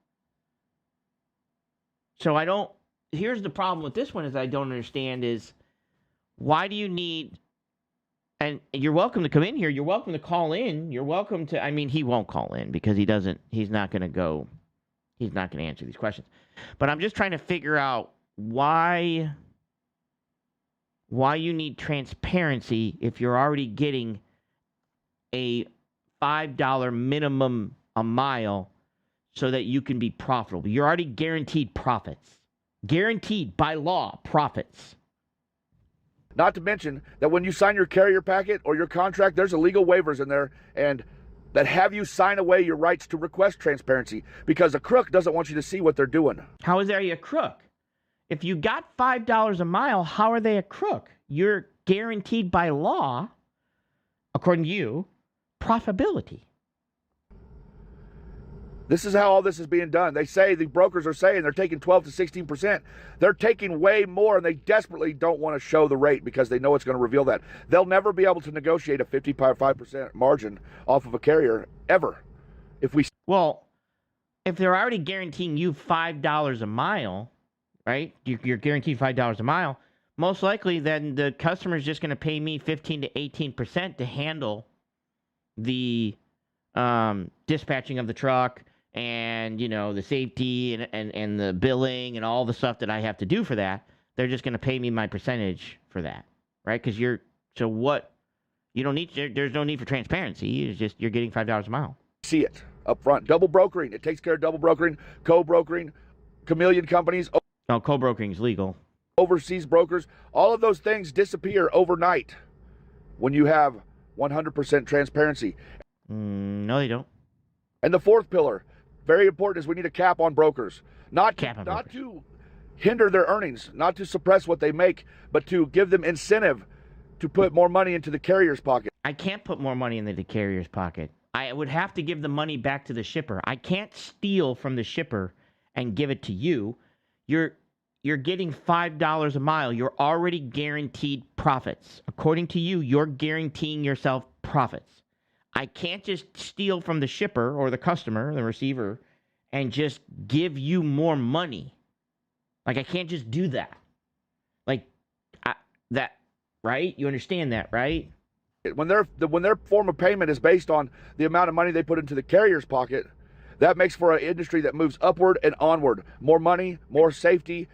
So here's the problem with this one is I don't understand is why do you need, and you're welcome to come in here. You're welcome to call in. You're welcome to, I mean, he won't call in because he's not going to answer these questions. But I'm just trying to figure out why you need transparency if you're already getting a $5 minimum a mile so that you can be profitable. You're already guaranteed profits. Guaranteed by law profits. Not to mention that when you sign your carrier packet or your contract, there's illegal waivers in there and that have you sign away your rights to request transparency because a crook doesn't want you to see what they're doing. How is there a crook? If you got $5 a mile, how are they a crook? You're guaranteed by law, according to you, profitability. This is how all this is being done. They say, the brokers are saying they're taking 12 to 16%. They're taking way more, and they desperately don't want to show the rate because they know it's going to reveal that. They'll never be able to negotiate a 55% margin off of a carrier, ever. Well, if they're already guaranteeing you $5 a mile, right? You're guaranteed $5 a mile. Most likely, then the customer's just going to pay me 15 to 18% to handle the dispatching of the truck and, the safety and the billing and all the stuff that I have to do for that. They're just going to pay me my percentage for that, right? Because you don't need, there's no need for transparency. It's just you're getting $5 a mile. See it up front. Double brokering. It takes care of double brokering, co-brokering, chameleon companies. No, co-brokering is legal. Overseas brokers. All of those things disappear overnight when you have 100% transparency. No, they don't. And the fourth pillar, very important, is we need a cap on brokers. Not to hinder their earnings, not to suppress what they make, but to give them incentive to put more money into the carrier's pocket. I can't put more money into the carrier's pocket. I would have to give the money back to the shipper. I can't steal from the shipper and give it to you. You're getting $5 a mile. You're already guaranteed profits. According to you, you're guaranteeing yourself profits. I can't just steal from the shipper or the customer, the receiver, and just give you more money. Like, I can't just do that. Like, right? You understand that, right? When their form of payment is based on the amount of money they put into the carrier's pocket, that makes for an industry that moves upward and onward. More money, more safety,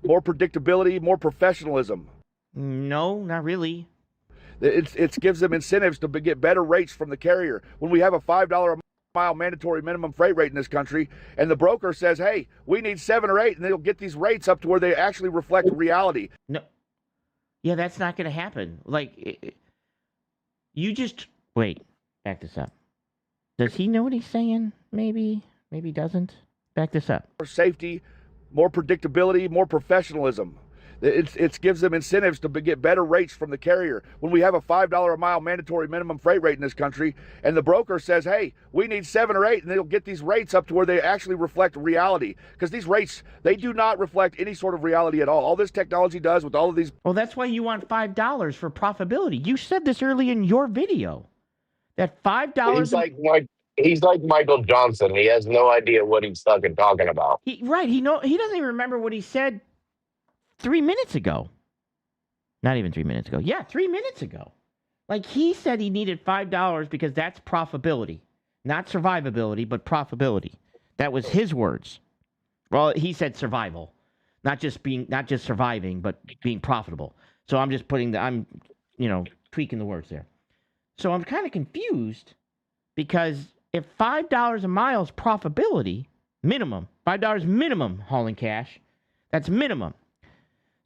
more predictability, more professionalism. No, not really. It gives them incentives to get better rates from the carrier. When we have a $5 a mile mandatory minimum freight rate in this country, and the broker says, hey, we need 7 or 8, and they'll get these rates up to where they actually reflect reality. No. Yeah, that's not going to happen. Like, wait, back this up. Does he know what he's saying? Maybe he doesn't. Back this up. More safety, more predictability, more professionalism. It gives them incentives to get better rates from the carrier. When we have a $5 a mile mandatory minimum freight rate in this country, and the broker says, hey, we need 7 or 8, and they'll get these rates up to where they actually reflect reality. Because these rates, they do not reflect any sort of reality at all. All this technology does with all of these... Well, that's why you want $5 for profitability. You said this early in your video. That $5... He's like Michael Johnson. He has no idea what he's fucking talking about. He doesn't even remember what he said 3 minutes ago. Not even 3 minutes ago. Yeah, 3 minutes ago. Like, he said he needed $5 because that's profitability. Not survivability, but profitability. That was his words. Well, he said survival. Not just surviving, but being profitable. So I'm just tweaking the words there. So I'm kind of confused because if $5 a mile is profitability, minimum, $5 minimum hauling cash, that's minimum.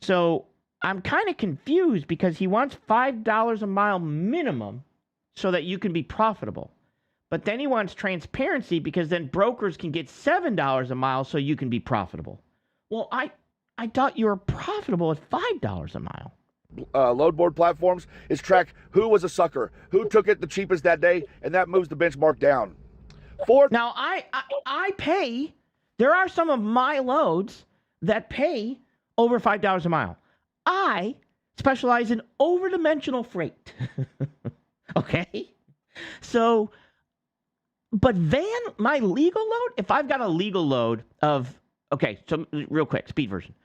So I'm kind of confused because he wants $5 a mile minimum so that you can be profitable. But then he wants transparency because then brokers can get $7 a mile so you can be profitable. Well, I thought you were profitable at $5 a mile. Load board platforms is track who was a sucker, who took it the cheapest that day, and that moves the benchmark down. Now, I pay. There are some of my loads that pay over $5 a mile. I specialize in overdimensional freight. Okay? So, but my legal load, if I've got a legal load of, okay, so real quick, speed version.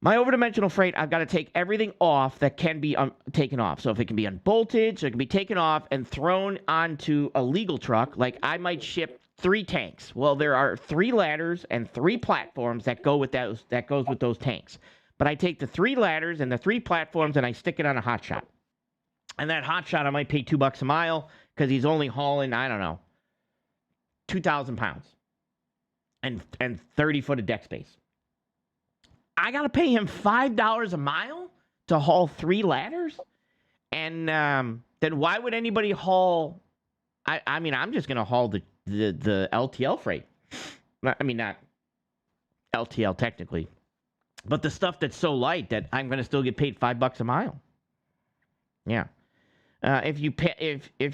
My overdimensional freight, I've got to take everything off that can be taken off. So if it can be unbolted, so it can be taken off and thrown onto a legal truck, like I might ship 3 tanks. Well, there are 3 ladders and 3 platforms that go with those. That goes with those tanks. But I take the 3 ladders and the 3 platforms and I stick it on a hot shot. And that hot shot, I might pay $2 a mile because he's only hauling, I don't know, 2,000 pounds and 30 foot of deck space. I got to pay him $5 a mile to haul 3 ladders? And then why would anybody haul... I mean, I'm just going to haul the LTL freight. I mean, not LTL technically. But the stuff that's so light that I'm going to still get paid $5 a mile. Yeah. If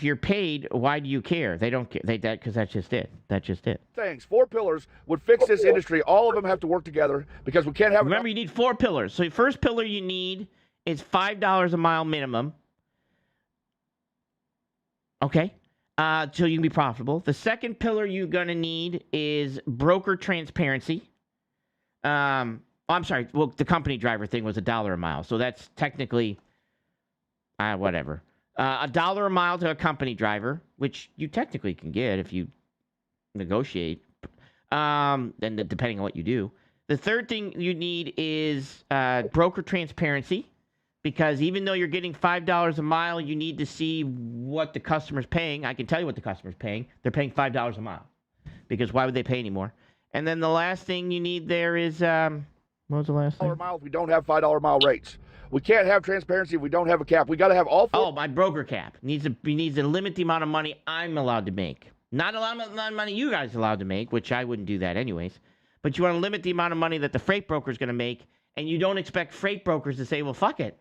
you're paid, why do you care? They don't care. Because that's just it. That's just it. Things. 4 pillars would fix this industry. All of them have to work together because we can't have... Remember, you need 4 pillars. So the first pillar you need is $5 a mile minimum. Okay. So you can be profitable. The second pillar you're going to need is broker transparency. I'm sorry. Well, the company driver thing was $1 a mile. So that's technically, whatever. $1 a mile to a company driver, which you technically can get if you negotiate, then depending on what you do. The third thing you need is broker transparency, because even though you're getting $5 a mile, you need to see what the customer's paying. I can tell you what the customer's paying. They're paying $5 a mile, because why would they pay any more? And then the last thing you need there is, what was the last thing? Mile if we don't have $5 mile rates. We can't have transparency if we don't have a cap. We got to have all four. Oh, my broker cap needs to limit the amount of money I'm allowed to make. Not a lot of money you guys are allowed to make, which I wouldn't do that anyways. But you want to limit the amount of money that the freight broker is going to make, and you don't expect freight brokers to say, well, fuck it.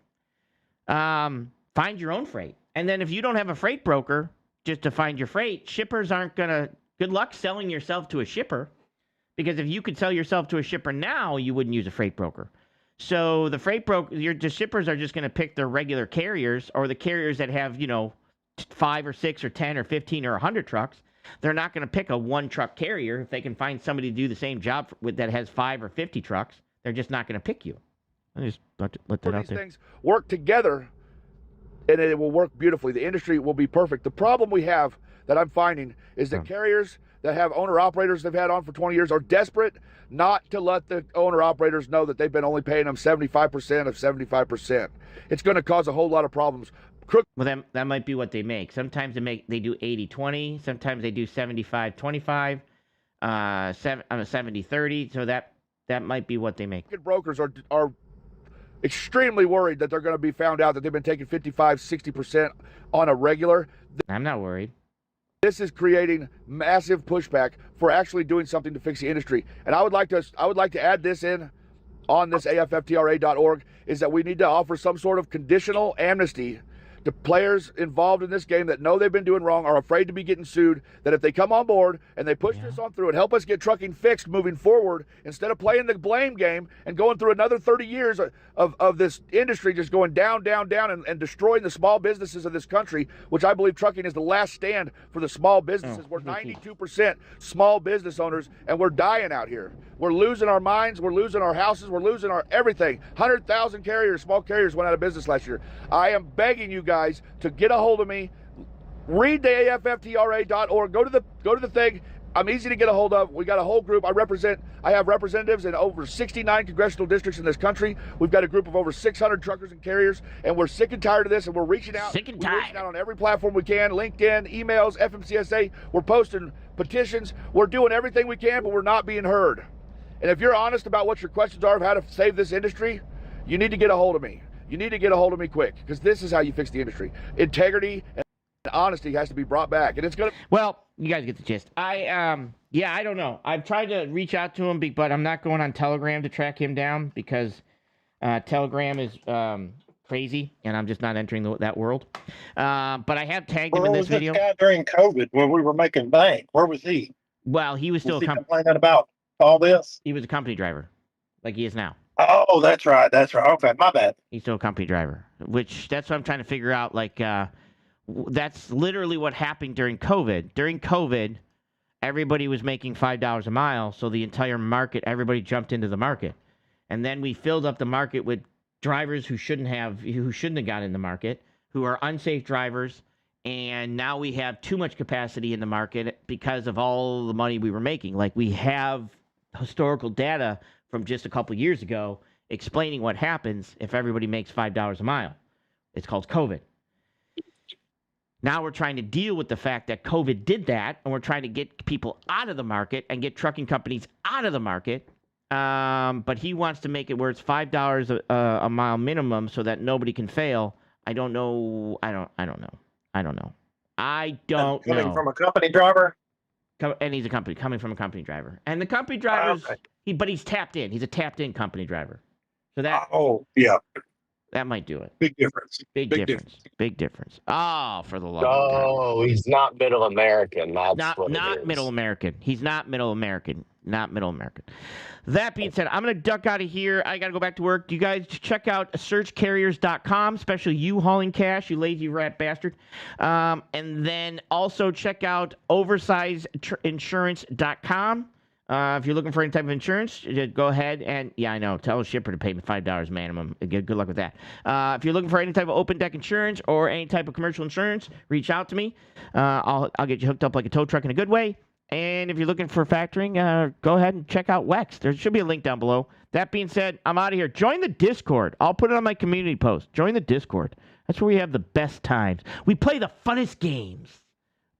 Find your own freight. And then if you don't have a freight broker just to find your freight, shippers aren't going to, good luck selling yourself to a shipper, because if you could sell yourself to a shipper now, you wouldn't use a freight broker. So the freight broker, the shippers are just going to pick their regular carriers, or the carriers that have, 5 or 6 or 10 or 15 or 100 trucks. They're not going to pick a one-truck carrier. If they can find somebody to do the same job that has 5 or 50 trucks, they're just not going to pick you. I just let that out there. These things work together, and it will work beautifully. The industry will be perfect. The problem we have that I'm finding is that carriers that have owner-operators they've had on for 20 years are desperate not to let the owner-operators know that they've been only paying them 75% of 75%. It's going to cause a whole lot of problems. Well, that might be what they make. Sometimes they do 80-20. Sometimes they do 75-25, 70-30. So that might be what they make. Brokers are extremely worried that they're going to be found out that they've been taking 55-60% on a regular. I'm not worried. This is creating massive pushback for actually doing something to fix the industry. And I would like to add this in on this AFFTRA.org, is that we need to offer some sort of conditional amnesty to players involved in this game that know they've been doing wrong, are afraid to be getting sued, that if they come on board and they push this on through and help us get trucking fixed moving forward, instead of playing the blame game and going through another 30 years of this industry just going down, and destroying the small businesses of this country, which I believe trucking is the last stand for the small businesses. We're 92% small business owners, and we're dying out here. We're losing our minds. We're losing our houses. We're losing our everything. 100,000 carriers, small carriers, went out of business last year. I am begging you guys to get a hold of me. Read the AFFTRA.org. Go to the thing. I'm easy to get a hold of. We got a whole group. I have representatives in over 69 congressional districts in this country. We've got a group of over 600 truckers and carriers, and we're sick and tired of this, and we're reaching out. We're reaching out on every platform we can, LinkedIn, emails, FMCSA. We're posting petitions. We're doing everything we can, but we're not being heard. And if you're honest about what your questions are of how to save this industry, you need to get a hold of me. You need to get a hold of me quick, because this is how you fix the industry. Integrity and honesty has to be brought back, and it's going to... Well, you guys get the gist. I don't know. I've tried to reach out to him, but I'm not going on Telegram to track him down, because Telegram is crazy, and I'm just not entering that world. But I have tagged him in this video. Where was this guy during COVID when we were making bank? Where was he? Well, he was still complaining about all this? He was a company driver, like he is now. Oh, that's right. Okay, my bad. He's still a company driver, that's what I'm trying to figure out. Like, that's literally what happened during COVID. During COVID, everybody was making $5 a mile, so the entire market, everybody jumped into the market. And then we filled up the market with drivers who shouldn't have got in the market, who are unsafe drivers, and now we have too much capacity in the market because of all the money we were making. Like, we have historical data from just a couple of years ago explaining what happens if everybody makes $5 a mile. It's called COVID. Now we're trying to deal with the fact that COVID did that, and we're trying to get people out of the market and get trucking companies out of the market. But he wants to make it where it's $5 a mile minimum so that nobody can fail. I don't know. I don't know. Coming from a company driver? And he's coming from a company driver. And the company drivers, but he's tapped in. He's a tapped in company driver. So that. Oh, yeah. That might do it. Big difference. Big difference. Oh, for the love of God. Oh, he's not middle American. That's not middle American. He's not middle American. Not middle American. That being said, I'm going to duck out of here. I got to go back to work. You guys check out searchcarriers.com, especially you hauling cash, you lazy rat bastard. And then also check out oversizeinsurance.com. If you're looking for any type of insurance, go ahead and, yeah, I know, tell a shipper to pay me $5 minimum. Good luck with that. If you're looking for any type of open deck insurance or any type of commercial insurance, reach out to me. I'll get you hooked up like a tow truck in a good way. And if you're looking for factoring, go ahead and check out Wex. There should be a link down below. That being said, I'm out of here. Join the Discord. I'll put it on my community post. Join the Discord. That's where we have the best times. We play the funnest games.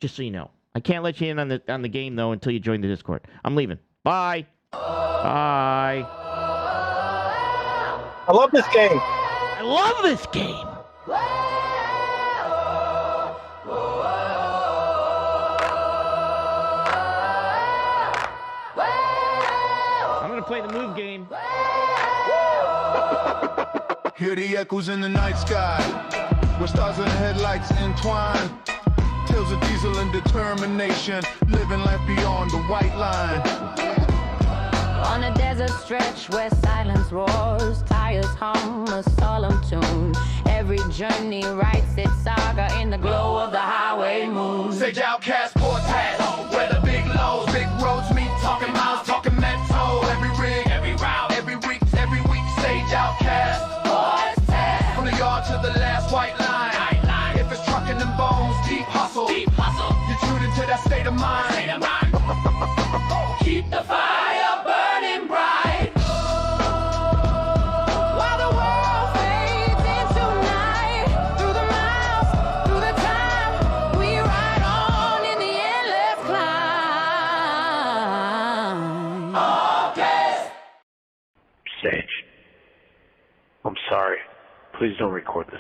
Just so you know. I can't let you in on the game, though, until you join the Discord. I'm leaving. Bye. Bye. I love this game. I love this game. I'm going to play the move game. Hear the echoes in the night sky, where stars and headlights entwine. Tales of diesel and determination, living life beyond the white line. On a desert stretch where silence roars, tires hum a solemn tune. Every journey writes its saga in the glow of the highway moon. Sage outcast, port hat, where the big lows, big roads meet, talking miles, talking mental. Every rig, every route, every week, Sage outcast. From the yard to the last white line. If it's trucking and bones, deep hustle. You tune into that state of mind. Keep the fire burning bright. While the world fades into night, through the miles, through the time, we ride on in the endless climb. Okay. Sage. I'm sorry. Please don't record this.